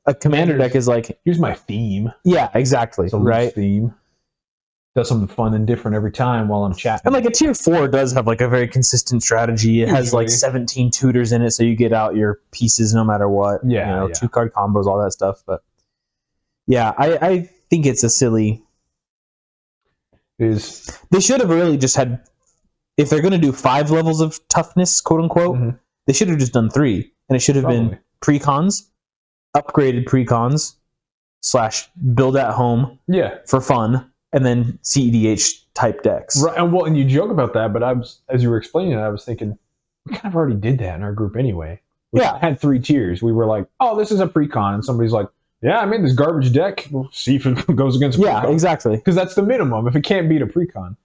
a commander deck is like here's my theme. Yeah, exactly. It's a right theme. Does something fun and different every time while I'm chatting. And like a tier 4 does have like a very consistent strategy. It has like 17 tutors in it, so you get out your pieces no matter what. Yeah, 2 card combos, all that stuff. But yeah, I think it's a silly. They should have really just had, if they're going to do 5 levels of toughness, quote unquote, they should have just done 3, and it should have been precons, upgraded precons / build at home, for fun. And then CEDH type decks. Right, and you joke about that, but as you were explaining it, I was thinking, we kind of already did that in our group anyway. We had 3 tiers. We were like, oh, this is a precon. And somebody's like, yeah, I made this garbage deck. We'll see if it goes against a precon. Yeah, exactly. Because that's the minimum. If it can't beat a precon,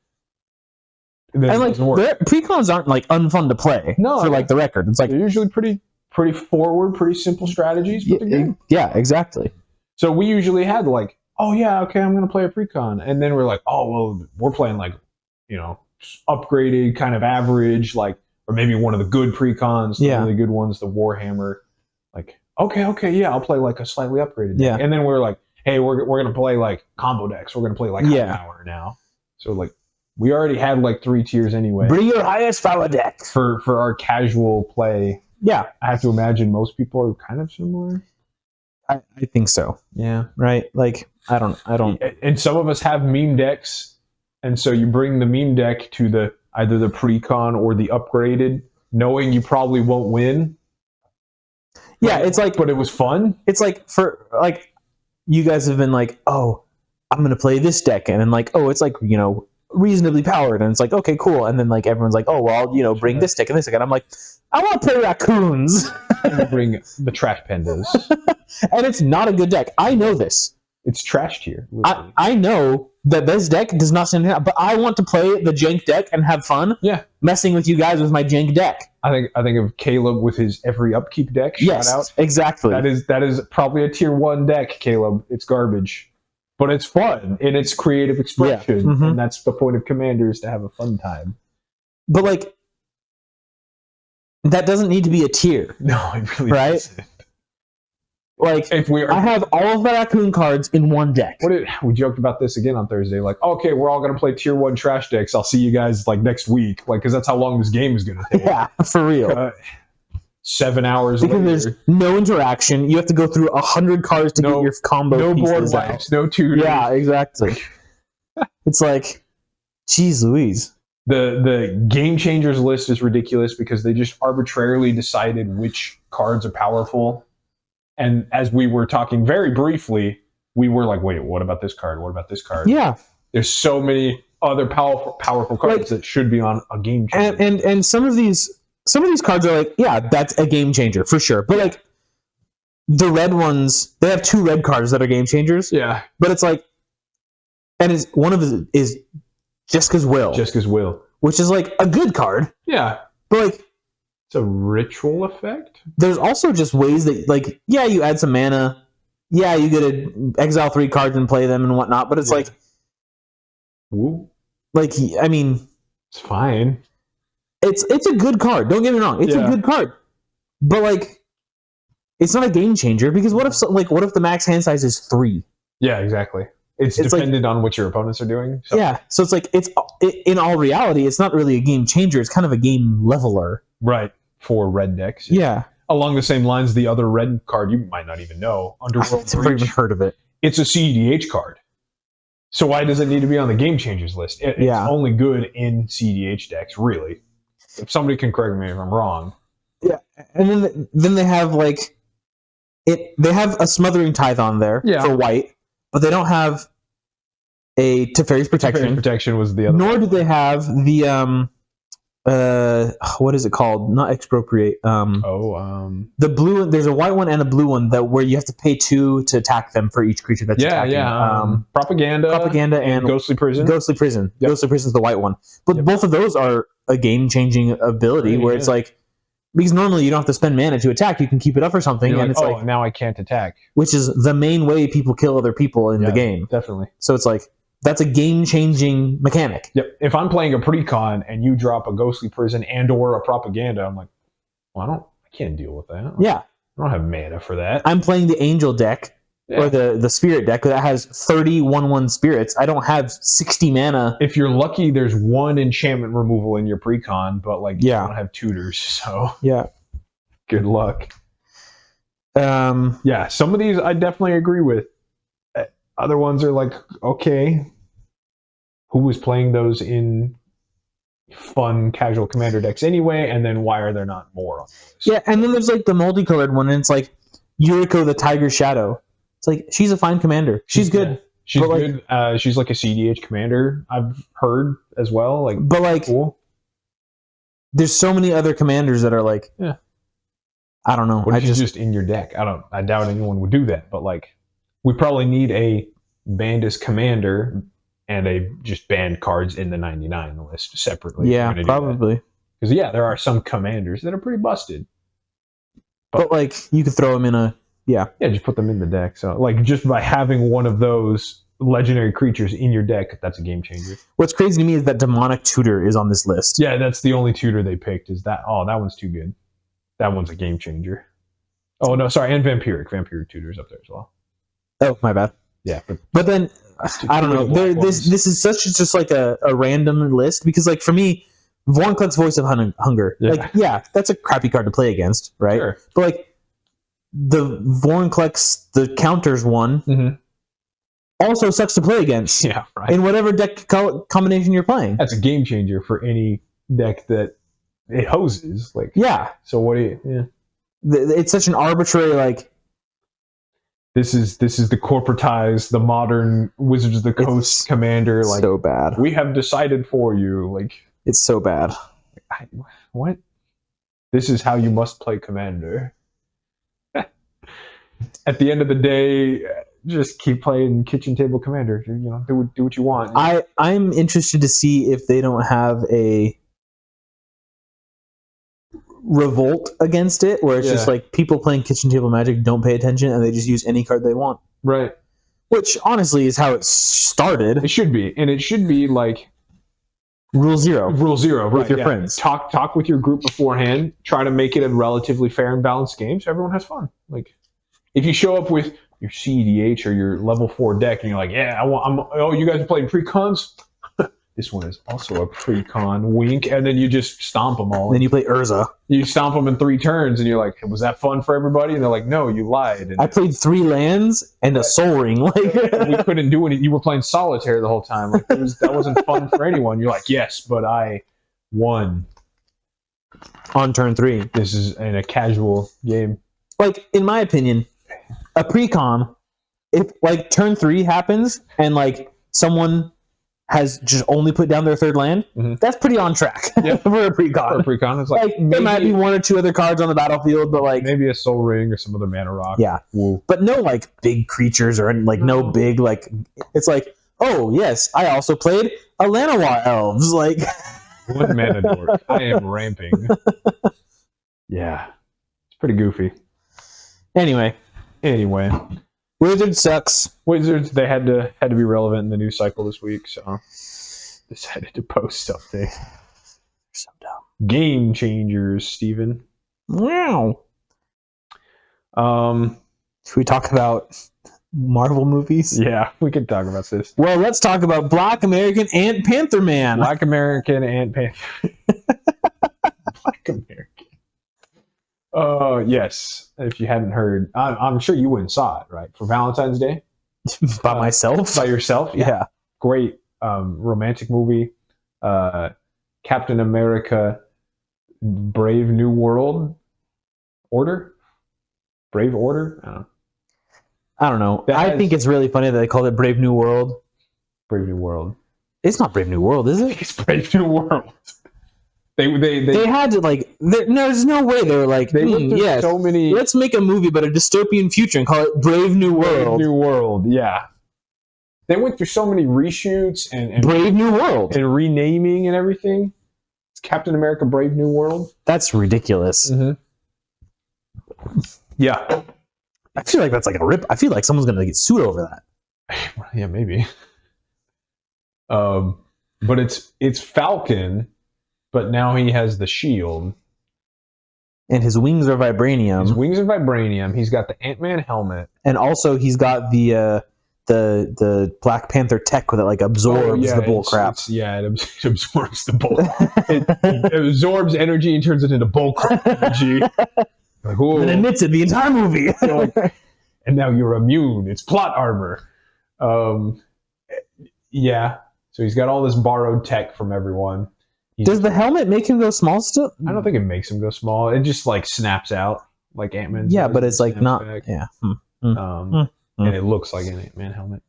then and like, precons aren't like unfun to play. No, for like the record. It's like they're usually pretty forward, pretty simple strategies. Yeah, exactly. So we usually had like, oh yeah, okay, I'm going to play a precon. And then we're like, oh, well, we're playing like, upgraded kind of average, like, or maybe one of the good precons, the really good ones, the Warhammer. Like, okay, yeah, I'll play like a slightly upgraded deck. Yeah. And then we're like, hey, we're going to play like combo decks. We're going to play like high power now. So like, we already had like 3 tiers anyway. Bring your highest power deck. For our casual play. Yeah. I have to imagine most people are kind of similar. I think so. Yeah. Right? Like, I don't. And some of us have meme decks, and so you bring the meme deck to either the precon or the upgraded, knowing you probably won't win. Yeah, it's like, but it was fun. It's like you guys have been like, oh, I'm gonna play this deck, and then like, oh, it's like reasonably powered, and it's like, okay, cool, and then like everyone's like, oh, well, bring this deck and this deck, and I'm like, I want to play raccoons. And bring the trash pandas. And it's not a good deck. I know this. It's trash tier. I know that this deck does not stand out, but I want to play the jank deck and have fun. Yeah, messing with you guys with my jank deck. I think of Caleb with his every upkeep deck. Yes, shout out. Exactly. That is probably a tier 1 deck, Caleb. It's garbage, but it's fun and it's creative expression, and that's the point of Commanders, to have a fun time. But like, that doesn't need to be a tier. No, it really doesn't. Like, I have all of the raccoon cards in one deck. We joked about this again on Thursday. Like, okay, we're all going to play tier 1 trash decks. I'll see you guys like next week. Like, because that's how long this game is going to take. Yeah, for real. 7 hours because later. There's no interaction. You have to go through 100 cards to get your combo no pieces board wipes, no tutors. Yeah, exactly. It's like, geez Louise. The Game Changers list is ridiculous because they just arbitrarily decided which cards are powerful. And as we were talking very briefly, we were like, wait, what about this card? What about this card? Yeah. There's so many other powerful cards that should be on a game changer. And some of these cards are like, yeah, that's a game changer for sure. But like the red ones, they have 2 red cards that are game changers. Yeah. But it's like, and one of it is Jessica's Will. Jessica's Will. Which is like a good card. Yeah. But like, it's a ritual effect. There's also just ways that, like, yeah, you add some mana. Yeah, you get to exile 3 cards and play them and whatnot. But it's like, woo. Like, I mean, it's fine. It's a good card. Don't get me wrong. It's a good card. But like, it's not a game changer because what if the max hand size is 3? Yeah, exactly. It's dependent on what your opponents are doing. So. Yeah, so it's like in all reality, it's not really a game changer. It's kind of a game leveler, right? For red decks. Yeah. Along the same lines, the other red card you might not even know, Underworld. I've never even heard of it. It's a CEDH card. So why does it need to be on the Game Changers list? It's only good in CEDH decks, really. If somebody can correct me if I'm wrong. Yeah, and then they have like it. They have a Smothering Tithe on there for white, but they don't have a Teferi's Protection. Teferi's Protection was the other. Nor do they have the what is it called? Not Expropriate. The blue. There's a white one and a blue one where you have to pay 2 to attack them for each creature that's attacking. Propaganda and Ghostly Prison. Ghostly Prison. Yep. Ghostly Prison is the white one. But both of those are a game-changing ability where it's like Because normally you don't have to spend mana to attack. You can keep it up or something, You're and like, it's oh, like, now I can't attack. which is the main way people kill other people in the game. Definitely. So it's like that's a game-changing mechanic. Yep. If I'm playing a precon and you drop a ghostly prison and/or a propaganda, I'm like, well, I can't deal with that. Yeah, I don't have mana for that. I'm playing the angel deck or the spirit deck that has 30 1/1 spirits. I don't have 60 mana. If you're lucky, there's one enchantment removal in your precon, but like you don't have tutors, so Yeah. good luck. Yeah, some of these I definitely agree with. Other ones are like, okay, who was playing those in fun casual commander decks anyway, and then why are there not more on those? Yeah, and then there's like the multicolored one, and it's like Yuriko the Tiger Shadow. It's like she's a fine commander. She's good. She's but good. She's like a CDH commander, I've heard as well. Like, but like, cool. There's so many other commanders that are like, I don't know. What if she's just in your deck? I doubt anyone would do that. But like, we probably need a Bandus commander and a just banned cards in the 99 list separately. Yeah, probably. Because there are some commanders that are pretty busted. But like, you could throw them in a just put them in the deck. So like, just by having one of those legendary creatures in your deck, that's a game changer. What's crazy to me is that Demonic Tutor is on this list. Yeah, that's the only tutor they picked. Is that? Oh, that one's too good. That one's a game changer. Oh no, sorry, and Vampiric Tutor's up there as well. Oh, my bad. Yeah, but then I don't know. This is such just like a random list because like for me, Vorinclex Voice of Hunger. That's a crappy card to play against, right? Sure. But like the Vorinclex, the counters one, also sucks to play against. Yeah, right. In whatever deck combination you're playing. That's a game changer for any deck that it hoses. Like, So what do you? Yeah. It's such an arbitrary like. This is the corporatized, the modern Wizards of the Coast commander. Like, so bad. We have decided for you. Like, it's so bad. What? This is how you must play commander. At the end of the day, just keep playing kitchen table commander. You know, do what you want. I'm interested to see if they don't have a revolt against it, where it's just like people playing kitchen table Magic don't pay attention and they just use any card they want. Right. Which honestly is how it started. It should be, and it should be like Rule zero, right, with your friends. Talk with your group beforehand. Try to make it a relatively fair and balanced game so everyone has fun. Like, if you show up with your CDH or your level 4 deck and you're like, you guys are playing pre-cons? This one is also a pre-con, wink, and then you just stomp them all. And then you play Urza. You stomp them in 3 turns, and you're like, was that fun for everybody? And they're like, no, you lied. And I played 3 lands and a Soul Ring. Like we couldn't do anything. You were playing solitaire the whole time. Like, that wasn't fun for anyone. You're like, yes, but I won. On turn 3. This is in a casual game. Like, in my opinion, a pre-con, if like turn 3 happens and like someone has just only put down their 3rd land, that's pretty on track for a pre-con. For a pre-con, it's like there might be 1 or 2 other cards on the battlefield, but like maybe a Soul Ring or some other mana rock. Yeah. Woo. But no like big creatures or like no big like it's like, oh yes, I also played a Lanawa Elves. Like one mana dork. I am ramping. Yeah. It's pretty goofy. Anyway. Wizards sucks. Wizards, they had to be relevant in the news cycle this week, so decided to post something. So dumb. Game changers, Steven. Wow. Should we talk about Marvel movies? Yeah, we can talk about this. Well, let's talk about Black American and Panther Man. Black American and Panther. Black American. Yes. If you hadn't heard, I'm sure you went and saw it, right? For Valentine's Day? By myself? By yourself? Yeah. Great romantic movie. Captain America, Brave New World Order? Brave Order? I don't know. I think it's really funny that they called it Brave New World. Brave New World. It's not Brave New World, is it? It's Brave New World. They had to like. There's no way they were like. Yes, so many. Let's make a movie about a dystopian future and call it Brave New World. Brave New World, yeah. They went through so many reshoots and Brave New World and renaming and everything. Captain America: Brave New World. That's ridiculous. Yeah, I feel like that's like a rip. I feel like someone's gonna get sued over that. yeah, maybe. But it's Falcon, but now he has the shield. And his wings are vibranium. His wings are vibranium. He's got the Ant-Man helmet, and also he's got the Black Panther tech that like absorbs the bull crap. It absorbs the bull. it absorbs energy and turns it into bull crap energy. Like, and emits it the entire movie. And now you're immune. It's plot armor. Yeah. So he's got all this borrowed tech from everyone. Does the helmet make him go small still? I don't think it makes him go small. It just like snaps out like Ant-Man. Yeah, but it's like not. Back. Yeah. And it looks like an Ant-Man helmet.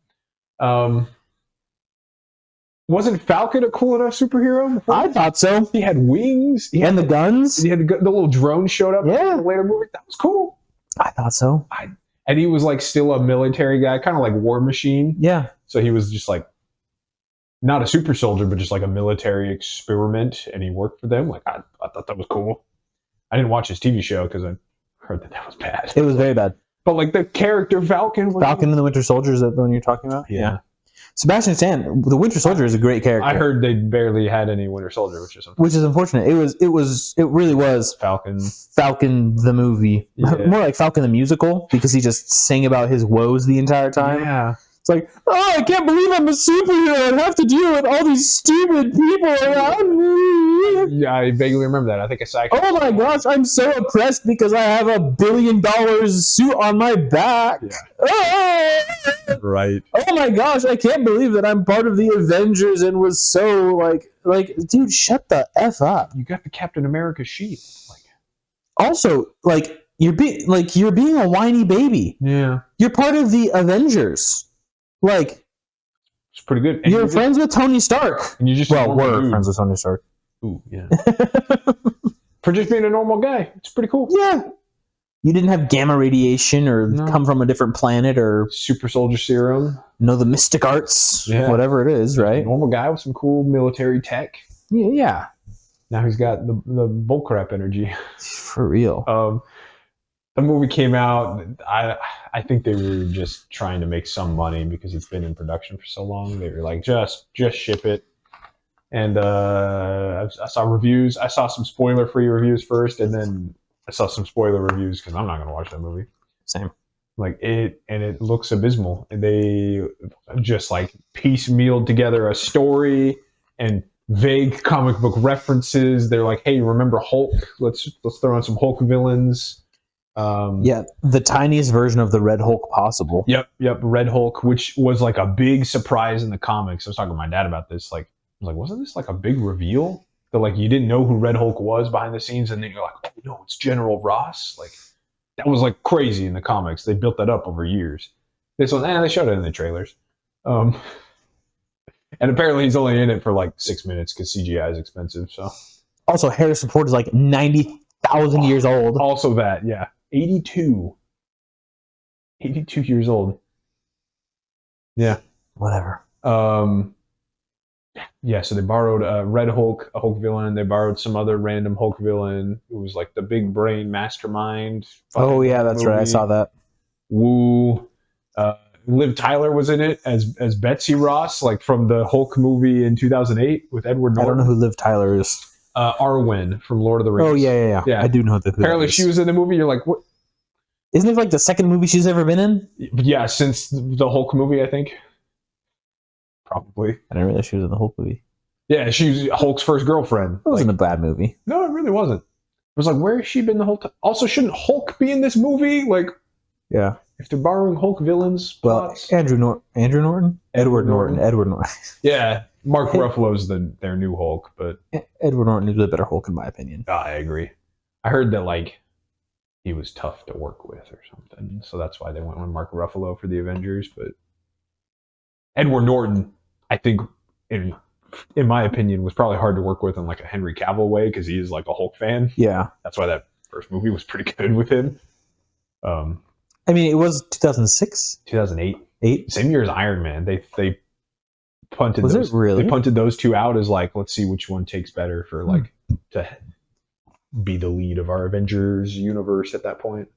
Wasn't Falcon a cool enough superhero? I thought so. He had wings. And the guns. He had the little drone showed up in the later movie. That was cool. I thought so. And he was like still a military guy, kind of like War Machine. Yeah. So he was just like not a super soldier, but just like a military experiment, and he worked for them. Like I thought that was cool. I didn't watch his TV show because I heard that was bad. It was very bad. But like the character Falcon and the Winter Soldier, is that the one you're talking about? Yeah. Sebastian Stan, the Winter Soldier, is a great character. I heard they barely had any Winter Soldier, which is unfortunate. It really was Falcon the movie. Yeah. More like Falcon the musical, because he just sang about his woes the entire time. Yeah. It's like, I can't believe I'm a superhero and have to deal with all these stupid people around me. Yeah, I vaguely remember that. I think I saw. Oh my gosh, I'm so oppressed because I have $1 billion suit on my back. Yeah. Oh! Right. Oh my gosh, I can't believe that I'm part of the Avengers and was so like, dude, shut the F up. You got the Captain America shield. Also, you're being a whiny baby. Yeah. You're part of the Avengers. It's pretty good. And you're friends with Tony Stark. And you just were friends with Tony Stark. Ooh, yeah. For just being a normal guy, it's pretty cool. Yeah. You didn't have gamma radiation or come from a different planet or super soldier serum. Know the mystic arts, whatever it is, right? Normal guy with some cool military tech. Yeah. Now he's got the bullcrap energy. For real. The movie came out. I think they were just trying to make some money because it's been in production for so long. They were like, just ship it. And I saw reviews. I saw some spoiler-free reviews first, and then I saw some spoiler reviews because I'm not going to watch that movie. Same. It looks abysmal. They just like piecemealed together a story and vague comic book references. They're like, hey, remember Hulk? Let's throw in some Hulk villains. The tiniest version of the Red Hulk possible. Yep, Red Hulk, which was like a big surprise in the comics. I was talking to my dad about this. I was like, wasn't this like a big reveal? That like you didn't know who Red Hulk was behind the scenes, and then you're like, oh no, it's General Ross. Like that was like crazy in the comics. They built that up over years. This one, they showed it in the trailers. And apparently he's only in it for like 6 minutes because CGI is expensive. So also Harrison Ford is like 90,000 years old. Also that, yeah. 82 years old. Yeah. Whatever. Yeah, so they borrowed Red Hulk, a Hulk villain. They borrowed some other random Hulk villain who was like the big brain mastermind. Oh, yeah, that's right. I saw that. Woo. Liv Tyler was in it as Betsy Ross, like from the Hulk movie in 2008 with Edward Norton. I don't know who Liv Tyler is. Arwen from Lord of the Rings. Oh, yeah. I do know who apparently she was in the movie. You're like, what? Isn't it like the second movie she's ever been in? Yeah, since the Hulk movie, I think. Probably. I didn't realize she was in the Hulk movie. Yeah, she was Hulk's first girlfriend. It wasn't a bad movie. No, it really wasn't. It was like, where has she been the whole time? Also, shouldn't Hulk be in this movie? Like, yeah. If they're borrowing Hulk villains, plots. Well, Andrew Norton? Edward Norton. Yeah, Mark Ruffalo's their new Hulk, but Edward Norton is a better Hulk in my opinion. I agree. I heard that like he was tough to work with or something, so that's why they went with Mark Ruffalo for the Avengers. But Edward Norton, I think, in my opinion, was probably hard to work with in like a Henry Cavill way because he is like a Hulk fan. Yeah, that's why that first movie was pretty good with him. I mean, it was 2006, 2008, same year as Iron Man. They punted. Was those, it really? They punted those two out as like, let's see which one takes better for like to be the lead of our Avengers universe at that point.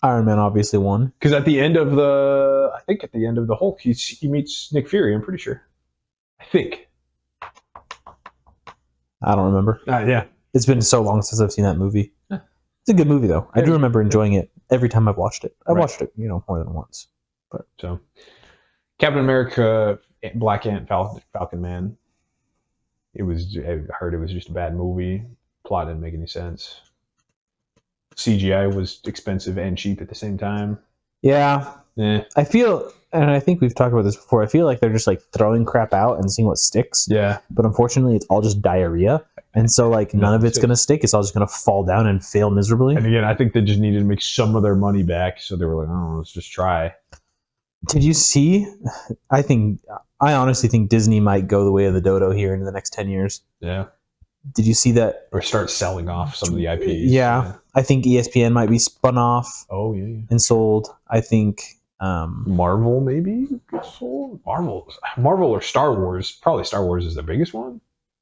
Iron Man obviously won. Because at the end of the Hulk, he meets Nick Fury. I'm pretty sure. I think. I don't remember. Yeah. It's been so long since I've seen that movie. It's a good movie though. I do remember enjoying it every time I've watched it. I watched it, more than once. But so, Captain America, Black Ant, Falcon Man. I heard it was just a bad movie. Plot didn't make any sense. CGI was expensive and cheap at the same time. Yeah. I feel, and I think we've talked about this before, I feel like they're just like throwing crap out and seeing what sticks. Yeah. But unfortunately, it's all just diarrhea. And so like none of it's going to stick. It's all just going to fall down and fail miserably. And again, I think they just needed to make some of their money back. So they were like, oh, let's just try. Did you see? I honestly think Disney might go the way of the dodo here in the next 10 years. Yeah. Did you see that? Or start selling off some of the IPs. Yeah. I think ESPN might be spun off. Oh, yeah. And sold. I think Marvel maybe gets sold. Marvel or Star Wars. Probably Star Wars is the biggest one.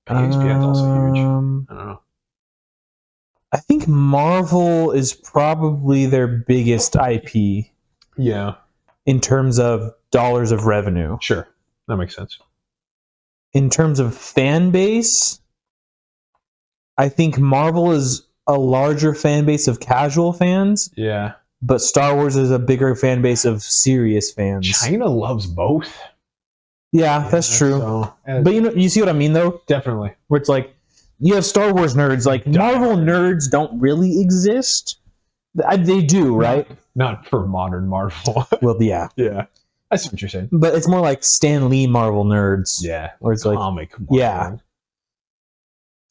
ESPN's also huge. I don't know. I think Marvel is probably their biggest IP. Yeah. In terms of dollars of revenue. Sure. That makes sense. In terms of fan base, I think Marvel is a larger fan base of casual fans. Yeah. But Star Wars is a bigger fan base of serious fans. China loves both. Yeah, that's true. So, but you see what I mean, though? Definitely. Where it's like, you have Star Wars nerds. Like, Marvel nerds don't really exist. They do, right? Not for modern Marvel. Well, yeah. Yeah. I see what you're saying. But it's more like Stan Lee Marvel nerds. Yeah. Where it's comic like, yeah.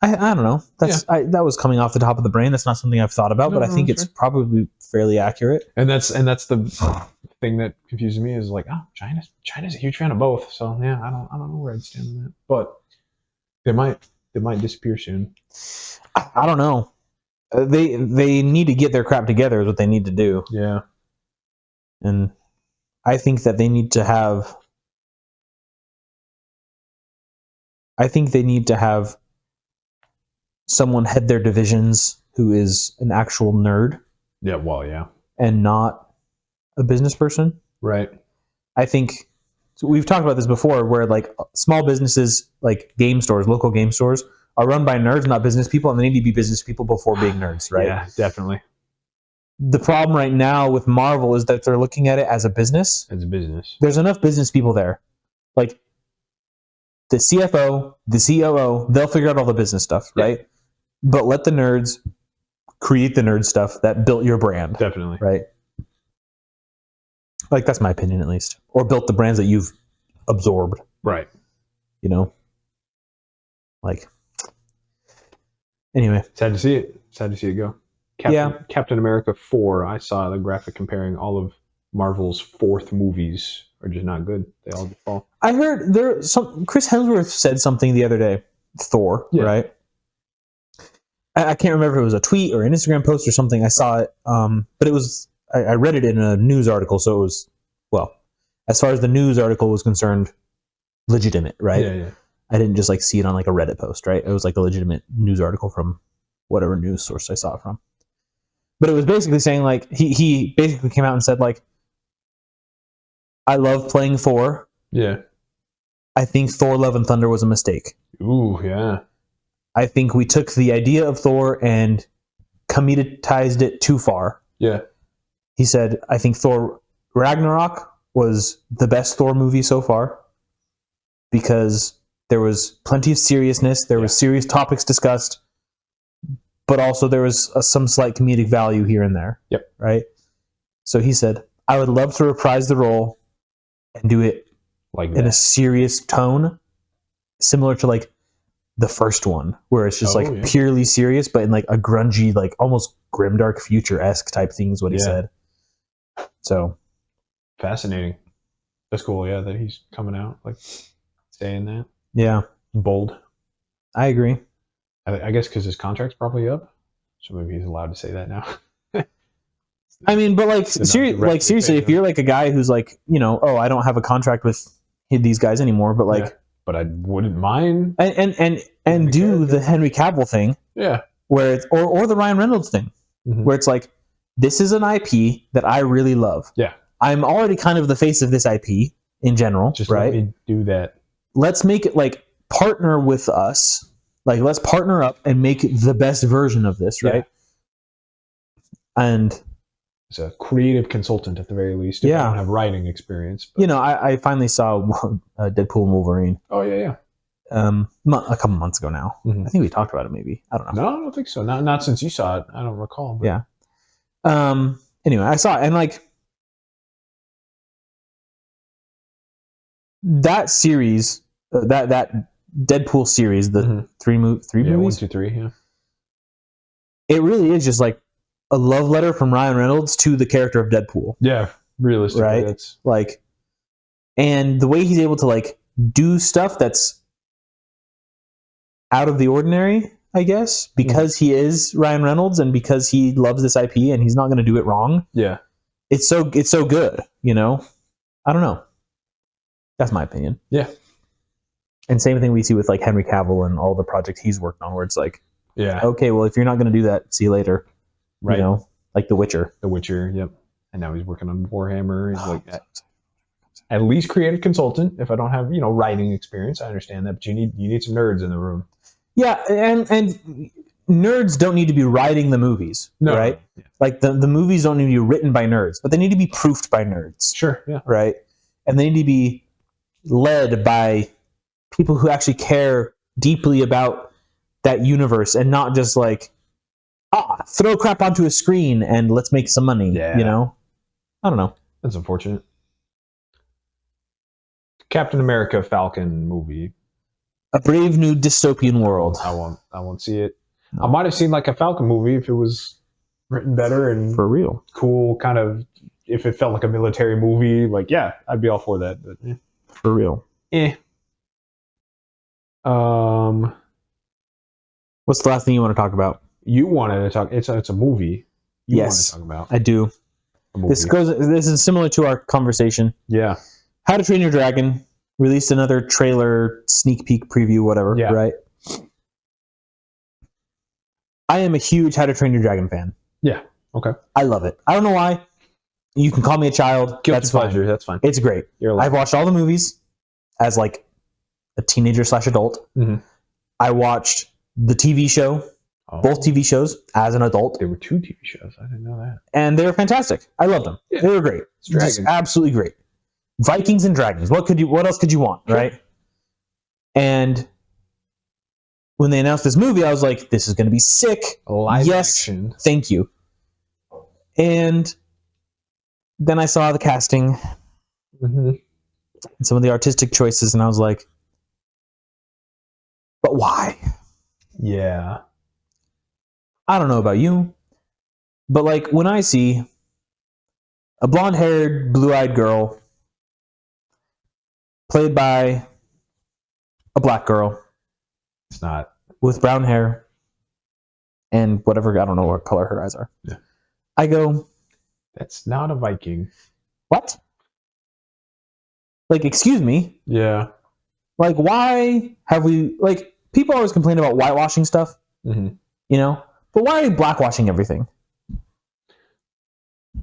I don't know. That was coming off the top of the brain. That's not something I've thought about, but I think it's probably fairly accurate. And that's the thing that confuses me is like, oh, China's a huge fan of both. So yeah, I don't know where I'd stand on that. But they might disappear soon. I don't know. They need to get their crap together is what they need to do. Yeah. And I think that they need to have someone head their divisions who is an actual nerd. Yeah, well, yeah. And not a business person. Right. I think we've talked about this before where like small businesses like game stores, local game stores are run by nerds, not business people, and they need to be business people before being nerds, right? Yeah, definitely. The problem right now with Marvel is that they're looking at it as a business. As a business. There's enough business people there. Like the CFO, the COO, they'll figure out all the business stuff, right? But let the nerds create the nerd stuff that built your brand. Definitely. Right? Like, that's my opinion, at least. Or built the brands that you've absorbed. Right. Like, anyway. Sad to see it go. Captain America 4, I saw the graphic comparing all of Marvel's 4th movies are just not good. They all just fall. I heard Chris Hemsworth said something the other day. Thor, right? I can't remember if it was a tweet or an Instagram post or something. I saw it, but it was I read it in a news article, so it was, well, as far as the news article was concerned, legitimate, right? Yeah. I didn't just like see it on like a Reddit post, right? It was like a legitimate news article from whatever news source I saw it from. But it was basically saying like he basically came out and said like, I love playing Thor. Yeah. I think Thor: Love and Thunder was a mistake. Ooh, yeah. I think we took the idea of Thor and comeditized it too far. Yeah. He said, I think Thor Ragnarok was the best Thor movie so far because there was plenty of seriousness. There was serious topics discussed, but also there was some slight comedic value here and there. Yep. Right? So he said, I would love to reprise the role and do it like in a serious tone, similar to like the first one, where it's just purely serious, but in like a grungy, like almost grimdark future-esque type thing is what he said. So fascinating. That's cool, yeah, that he's coming out, like saying that. Yeah. Bold. I agree. I guess because his contract's probably up. So maybe he's allowed to say that now. I mean, but like, seriously, if you're like a guy who's like, I don't have a contract with these guys anymore, but like, but I wouldn't mind. And do the Henry Cavill thing. Yeah. Where it's, or the Ryan Reynolds thing, Mhm. where it's like, this is an IP that I really love. Yeah. I'm already kind of the face of this IP in general, Just right? let me do that. Let's make it like partner with us. Like, let's partner up and make the best version of this, right? And As a creative consultant at the very least. If I don't have writing experience. But. you know, I finally saw Deadpool and Wolverine. Oh yeah. A couple months ago now. Mhm. I think we talked about it. Maybe, I don't know. No, I don't think so. Not since you saw it. I don't recall. But. Yeah. Anyway, I saw it, and like that series, that Deadpool series, the Mhm. three movies. 1, 2, 3. Yeah. It really is just like a love letter from Ryan Reynolds to the character of Deadpool. Yeah. Realistically, Right? that's Like, and the way he's able to like do stuff that's out of the ordinary, I guess, because he is Ryan Reynolds and because he loves this IP and he's not going to do it wrong. yeah. It's so good, you know. I don't know. That's my opinion. Yeah. And same thing we see with like Henry Cavill and all the projects he's worked on, where it's like, Yeah. okay, well, if you're not going to do that, see you later. Right. You know, like The Witcher. The Witcher. Yep. And now he's working on Warhammer. He's like at least creative consultant. If I don't have writing experience, I understand that, but you need some nerds in the room. Yeah, and nerds don't need to be writing the movies, right? Yeah. Like the movies don't need to be written by nerds, but they need to be proofed by nerds. Sure. Yeah. Right? And they need to be led by people who actually care deeply about that universe and not just like, throw crap onto a screen and let's make some money. Yeah. You know? I don't know. That's unfortunate. Captain America Falcon movie. A Brave New Dystopian World. I won't see it. No. I might have seen like a Falcon movie if it was written better and For real. cool, kind of. If it felt like a military movie, like I'd be all for that. But For real. What's the last thing you want to talk about? You wanted to talk. It's a movie. You Yes. want to talk about I do. a movie. This is similar to our conversation. Yeah. How to Train Your Dragon released another trailer, sneak peek preview, whatever, Yeah. right? I am a huge How to Train Your Dragon fan. Yeah. Okay. I love it. I don't know why. You can call me a child. Guilty That's fine. pleasure. That's fine. It's great. You're allowed. I've watched all the movies as like a teenager / adult. Mhm. I watched the TV show, Oh, both TV shows as an adult, there were 2 TV shows. I didn't know that. and they were fantastic. I loved them. Yeah. They were great. It's dragons. Just absolutely great. Vikings and dragons. What else could you want, Sure. right? And when they announced this movie, I was like, this is going to be sick. Live Yes. action. Thank you. And then I saw the casting Mm-hmm. and some of the artistic choices, and I was like, but why? Yeah. I don't know about you, but like when I see a blonde-haired, blue-eyed girl played by a black girl It's not. with brown hair and whatever, I don't know what color her eyes are. Yeah. I go, That's not a Viking. what? Like, excuse me? Yeah. Like, why have we, like, people always complain about whitewashing stuff, Mm-hmm. you know? But why are we blackwashing everything?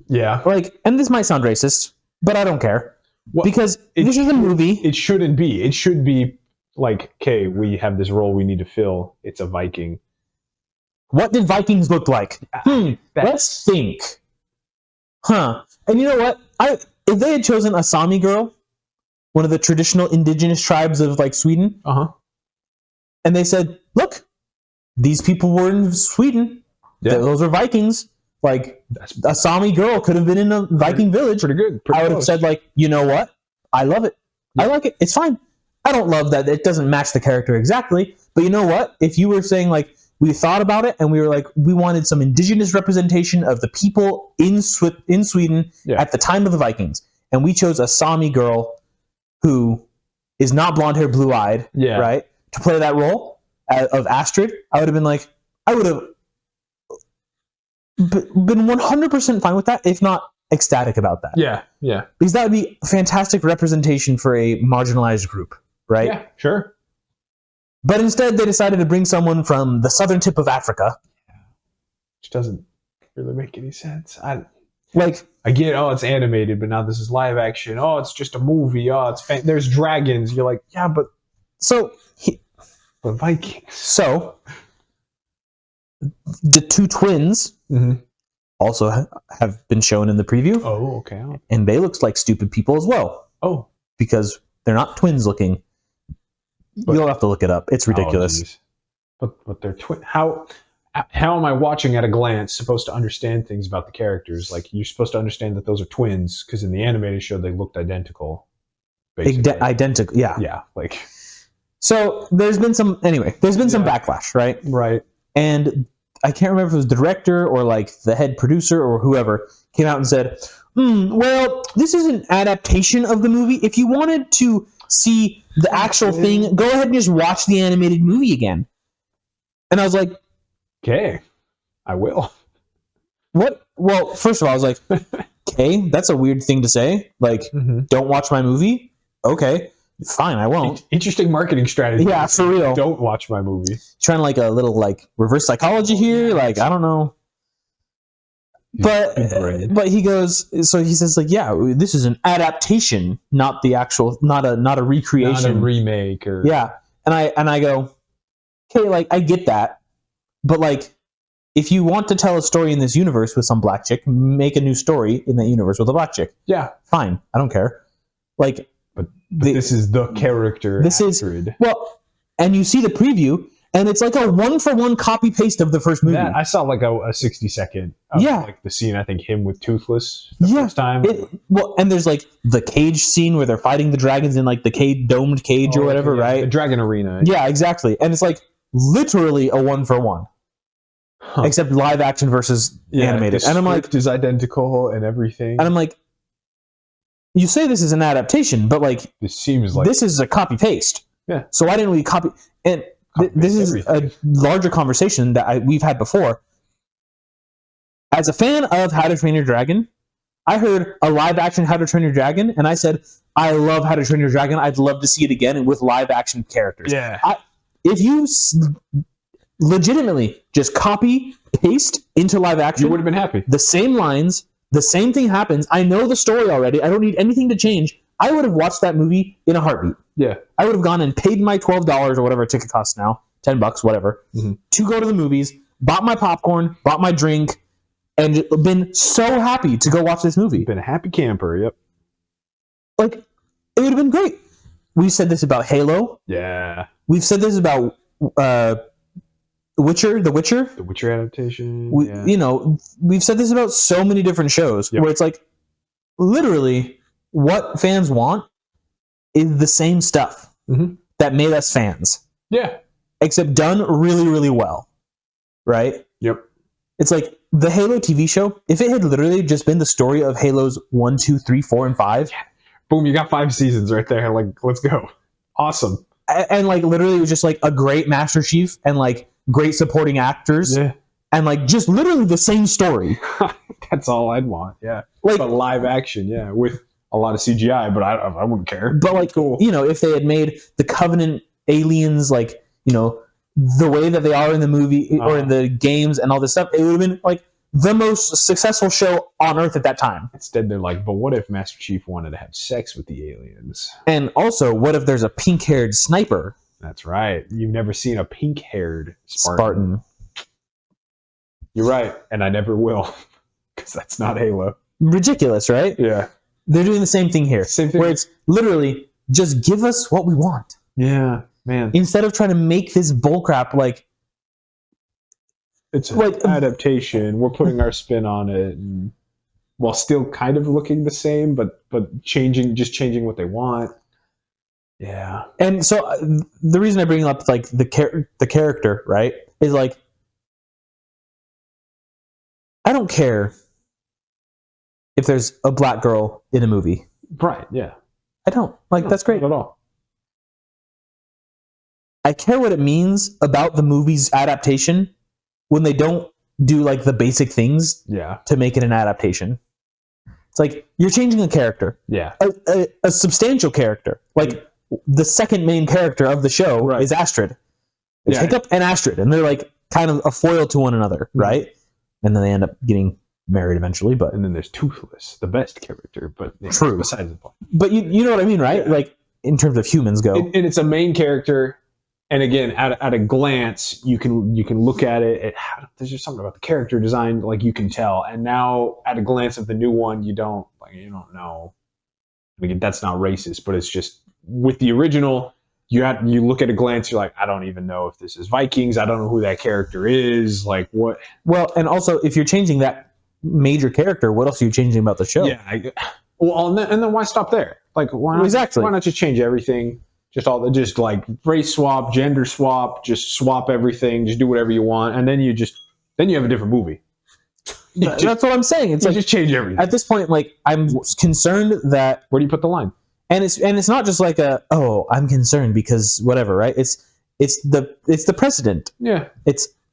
Yeah. Like, and this might sound racist, but I don't care. Well, Because this is a movie. It shouldn't be. It should be like, okay, we have this role we need to fill. It's a Viking. What did Vikings look like? Let's think. Huh. And you know what? If they had chosen a Sami girl, one of the traditional indigenous tribes of like Sweden, Uh-huh. and they said, look, these people were in Sweden. Yeah. Those are Vikings. Like, That's a Sami girl could have been in a Viking village. pretty good. I would have said, like, you know what? I love it. I Yeah. like it. It's fine. I don't love that it doesn't match the character exactly. But you know what? If you were saying, like, we thought about it and we were like, we wanted some indigenous representation of the people in Sweden Yeah. at the time of the Vikings, and we chose a Sami girl who is not blonde hair, blue eyed, Yeah. right, to play that role of Astrid, I would have been like, I would have been 100% fine with that, if not ecstatic about that. Yeah. Yeah. Because that would be fantastic representation for a marginalized group, right? Yeah. Sure. But instead, they decided to bring someone from the southern tip of Africa. Which doesn't really make any sense. I get, it's animated, but now this is live action. Oh, it's just a movie. Oh, there's dragons. You're like, yeah, but Vikings. So the two twins also have been shown in the preview. Oh, okay. And they look like stupid people as well. Oh, because they're not twins looking. You'll have to look it up. It's ridiculous. But they're twin. How am I watching at a glance supposed to understand things about the characters? Like, you're supposed to understand that those are twins because in the animated show they looked identical. Identical, yeah. Yeah, like. So there's been some backlash, right? Right. And I can't remember if it was the director or like the head producer or whoever came out and said, well, this is an adaptation of the movie. If you wanted to see the actual thing, go ahead and just watch the animated movie again. And I was like, okay, I will. What? Well, first of all, I was like, okay, that's a weird thing to say. Like, don't watch my movie? Okay, fine, I won't. Interesting marketing strategy. Yeah, for real. Don't watch my movie. Trying like a little like reverse psychology here. Like, I don't know. But he goes, so he says like, yeah, this is an adaptation, not the actual, not a recreation, not a remake or and I go, okay, like I get that, but like if you want to tell a story in this universe with some black chick, make a new story in that universe with a black chick. Yeah, fine, I don't care. Like, but this is the character. This is and you see the preview. And it's like a 1-for-1 copy paste of the first movie. I saw like a 60-second of like the scene, I think him with Toothless the first time. And there's like the cage scene where they're fighting the dragons in like the domed cage or whatever, right? The dragon arena. Yeah, exactly. And it's like literally a 1-for-1. Except live action versus animated. And I'm like, is identical and everything. And I'm like, you say this is an adaptation, but like this is a copy paste. Yeah. So why didn't we copy and this is a larger conversation that we've had before. As a fan of How to Train Your Dragon, I heard a live-action How to Train Your Dragon, and I said, I love How to Train Your Dragon. I'd love to see it again and with live-action characters. Yeah. If you legitimately just copy-paste into live-action... You would have been happy. The same lines, the same thing happens. I know the story already. I don't need anything to change. I would have watched that movie in a heartbeat. Yeah. I would have gone and paid my $12 or whatever a ticket costs now, $10, whatever, to go to the movies, bought my popcorn, bought my drink, and been so happy to go watch this movie. Been a happy camper, yep. Like, it would have been great. We've said this about Halo. Yeah. We've said this about The Witcher. The Witcher adaptation. We've said this about so many different shows where it's like, literally, what fans want is the same stuff that made us fans. Yeah. Except done really, really well. Right? Yep. It's like the Halo TV show, if it had literally just been the story of Halos 1, 2, 3, 4, and 5. Boom, you got 5 seasons right there. Like, let's go. Awesome. And like literally it was just like a great Master Chief and like great supporting actors. Yeah. And like just literally the same story. That's all I'd want. Yeah. Like, but live action, with a lot of CGI, but I wouldn't care. But like, cool. If they had made the Covenant aliens, like, the way that they are in the movie or in the games and all this stuff, it would have been like the most successful show on Earth at that time. Instead, they're like, but what if Master Chief wanted to have sex with the aliens? And also, what if there's a pink-haired sniper? That's right. You've never seen a pink-haired Spartan. You're right, and I never will, because that's not Halo. Ridiculous, right? Yeah. They're doing the same thing here. Same thing. Where it's literally, just give us what we want. Yeah, man. Instead of trying to make this bullcrap like... It's an adaptation. We're putting our spin on it, and while still kind of looking the same, but changing what they want. Yeah. And so the reason I bring up like the character, right, is like, I don't care if there's a black girl in a movie. Right, yeah. I don't. Like, that's great. Not at all. I care what it means about the movie's adaptation when they don't do like the basic things to make it an adaptation. It's like, you're changing a character. Yeah. A substantial character. Like, the second main character of the show is Astrid. It's Hiccup and Astrid, and they're like kind of a foil to one another, right? And then they end up getting married eventually. But and then there's Toothless, the best character, but true. Besides the point. But you know what I mean, right? Yeah. Like in terms of humans go, and it's a main character. And again, at a glance, you can look at it. There's just something about the character design, like you can tell. And now, at a glance of the new one, you don't know. Again, that's not racist, but it's just with the original. You look at a glance, you're like, I don't even know if this is Vikings. I don't know who that character is. Like what? Well, and also if you're changing that major character, what else are you changing about the show? Yeah. And then why stop there? Like why not? Exactly. Why not just change everything? Just like race swap, gender swap, just swap everything, just do whatever you want, and then you have a different movie. That's what I'm saying. It's like just change everything. At this point, like I'm concerned that where do you put the line? And it's not just like I'm concerned because whatever, right? It's the precedent. Yeah.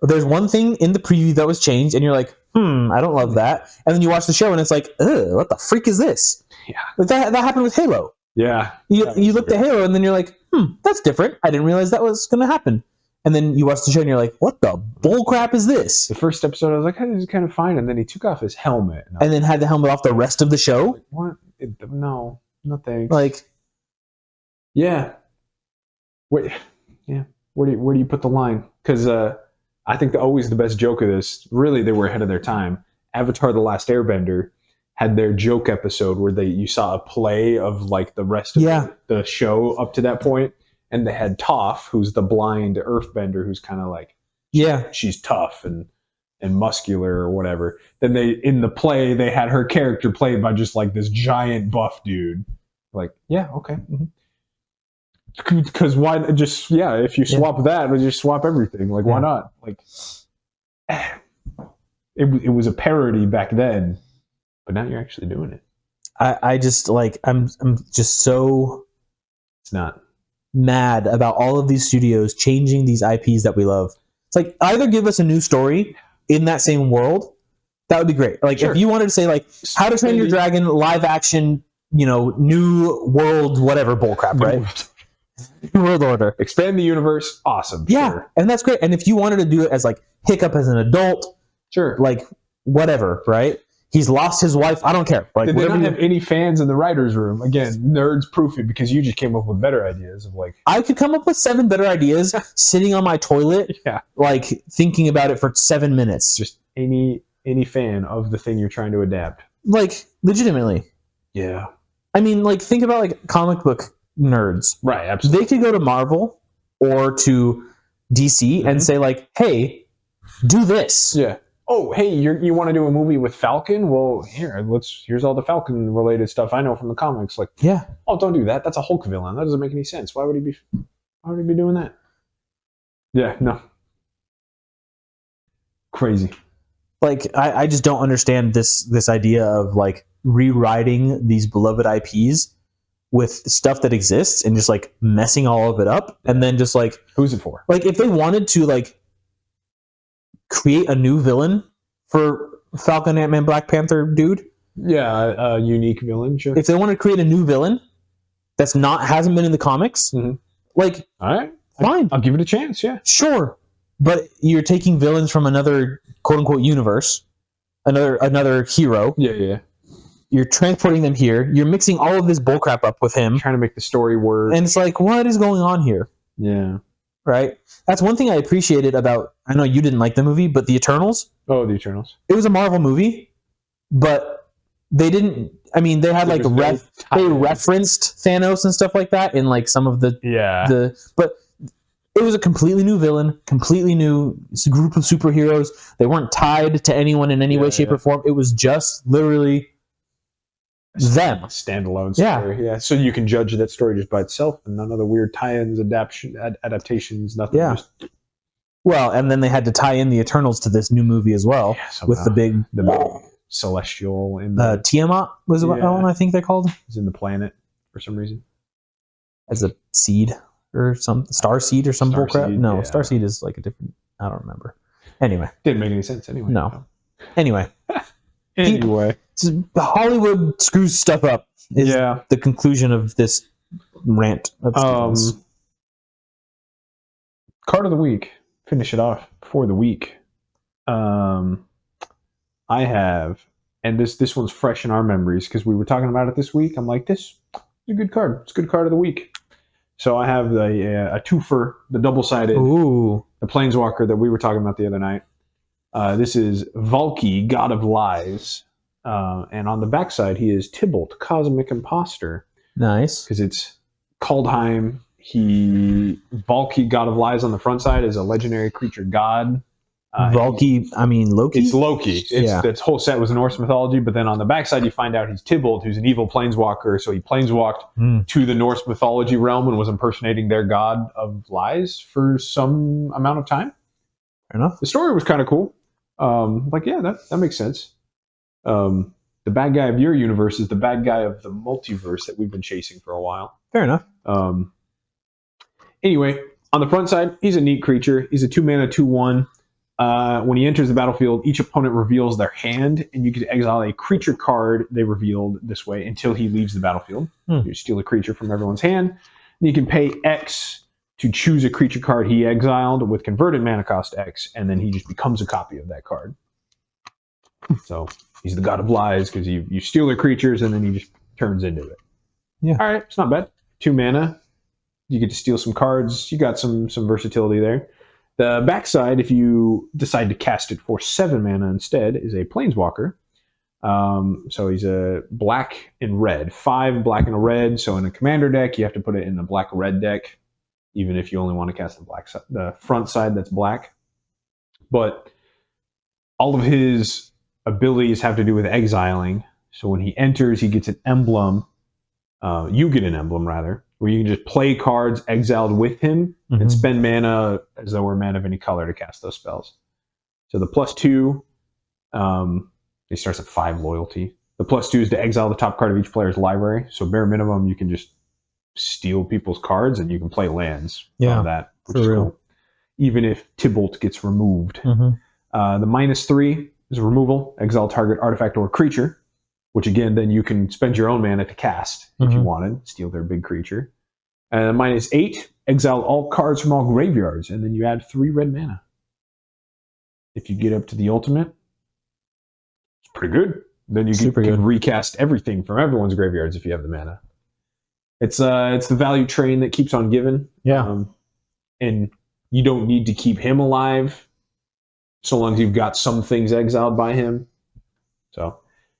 There's one thing in the preview that was changed, and you're like, I don't love that. And then you watch the show, and it's like, what the freak is this? Yeah. Like that happened with Halo. Yeah. You looked at Halo and then you're like, that's different. I didn't realize that was going to happen. And then you watch the show and you're like, what the bull crap is this? The first episode, I was like, hey, this is kind of fine. And then he took off his helmet. And then had the helmet off the rest of the show? Like, what? No thanks. Like, yeah. Wait, yeah. Where do you put the line? Because I think always the best joke of this, really, they were ahead of their time. Avatar: The Last Airbender had their joke episode where you saw a play of like the rest of the show up to that point, and they had Toph, who's the blind earthbender, who's kind of like she's tough and muscular or whatever. Then in the play they had her character played by just like this giant buff dude. Like okay, because why just if you swap that, or just swap everything, like why not? Like it was a parody back then. But now you're actually doing it. I just like I'm just so it's not mad about all of these studios changing these IPs that we love. It's like either give us a new story in that same world, that would be great. Like if you wanted to say like How to Train Your Dragon live action, new world whatever bullcrap, right? World order. Expand the universe, awesome. Yeah, sure. And that's great. And if you wanted to do it as like Hiccup as an adult, sure, like whatever, right? He's lost his wife. I don't care. Like, did they not have any fans in the writer's room? Again, nerds proof it because you just came up with better ideas of like. I could come up with 7 better ideas sitting on my toilet, like thinking about it for 7 minutes. Just any fan of the thing you're trying to adapt. Like legitimately. Yeah. I mean, like think about like comic book nerds. Right. Absolutely. They could go to Marvel or to DC and say like, "Hey, do this." Yeah. Oh, hey, you want to do a movie with Falcon? Well, here's all the Falcon related stuff I know from the comics. Like, oh, don't do that. That's a Hulk villain. That doesn't make any sense. Why would he be doing that? Yeah, no. Crazy. Like, I just don't understand this idea of like rewriting these beloved IPs with stuff that exists and just like messing all of it up, and then just like who's it for? Like, if they wanted to like create a new villain for Falcon, Ant-Man, Black Panther dude. Yeah, a unique villain. Sure. If they want to create a new villain hasn't been in the comics, like, all right, fine. I'll give it a chance. Yeah, sure. But you're taking villains from another quote unquote universe, another hero. Yeah. You're transporting them here. You're mixing all of this bullcrap up with him, trying to make the story work. And it's like, what is going on here? Yeah. Right? That's one thing I appreciated about, I know you didn't like the movie, but the Eternals. Oh, the Eternals. It was a Marvel movie, but they didn't, I mean, they had like, they referenced Thanos and stuff like that in like some of but it was a completely new villain, completely new group of superheroes. They weren't tied to anyone in any way, shape, or form. It was just literally them. Standalone story. Yeah. So you can judge that story just by itself and none of the weird tie-ins, adaptations, nothing. Yeah. Well, and then they had to tie in the Eternals to this new movie as well, with the big celestial in Tiamat was what one I think they called. It's in the planet for some reason. As a seed or some star seed or some bullcrap. No, yeah. Star seed is like a different. I don't remember. Anyway, didn't make any sense anyway. No. Anyway. Hollywood screws stuff up. Is the conclusion of this rant of Stevens. Card of the week. Finish it off for the week. I have, and this one's fresh in our memories because we were talking about it this week. I'm like, this is a good card. It's a good card of the week. So I have a twofer, the double-sided, Ooh. the Planeswalker that we were talking about the other night. This is Valki, God of Lies. And on the backside, he is Tybalt, Cosmic Imposter. Nice. Because it's Kaldheim. Valki, God of Lies on the front side is a legendary creature god. Valky, I mean Loki? It's Loki. This whole set was Norse mythology, but then on the backside you find out he's Tybalt, who's an evil planeswalker. So he planeswalked to the Norse mythology realm and was impersonating their god of lies for some amount of time. Fair enough. The story was kind of cool. That makes sense. The bad guy of your universe is the bad guy of the multiverse that we've been chasing for a while. Fair enough. Anyway, on the front side, he's a neat creature. He's a 2-mana, 2/1. When he enters the battlefield, each opponent reveals their hand, and you can exile a creature card they revealed this way until he leaves the battlefield. You steal a creature from everyone's hand, and you can pay X to choose a creature card he exiled with converted mana cost X, and then he just becomes a copy of that card. So he's the God of Lies because you steal their creatures, and then he just turns into it. Yeah. All right, it's not bad. 2 mana. You get to steal some cards. You got some versatility there. The backside, if you decide to cast it for 7 mana instead, is a Planeswalker. So he's a black and red. 5 black and a red. So in a commander deck, you have to put it in the black-red deck, even if you only want to cast the front side that's black. But all of his abilities have to do with exiling. So when he enters, he gets an emblem. You get an emblem, rather, where you can just play cards exiled with him and spend mana as though we're mana of any color to cast those spells. So the +2, he starts at 5 loyalty. The +2 is to exile the top card of each player's library. So bare minimum, you can just steal people's cards and you can play lands on that, which is cool. Even if Tybalt gets removed. The -3 is removal, exile target artifact or creature, which again, then you can spend your own mana to cast if you wanted, steal their big creature. And -8, exile all cards from all graveyards, and then you add 3 red mana. If you get up to the ultimate, it's pretty good. Then you can recast everything from everyone's graveyards if you have the mana. It's the value train that keeps on giving. Yeah. And you don't need to keep him alive so long as you've got some things exiled by him. So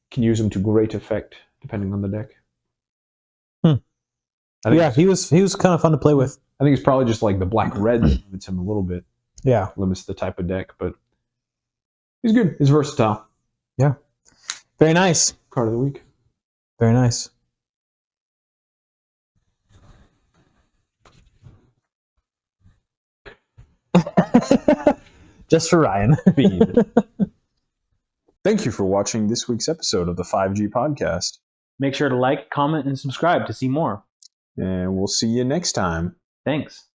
can use him to great effect depending on the deck. He was kind of fun to play with. I think it's probably just like the black-red that limits him a little bit. Yeah. Limits the type of deck, but he's good. He's versatile. Yeah. Very nice. Card of the week. Very nice. Just for Ryan. Thank you for watching this week's episode of the 5G Podcast. Make sure to like, comment, and subscribe to see more. And we'll see you next time. Thanks.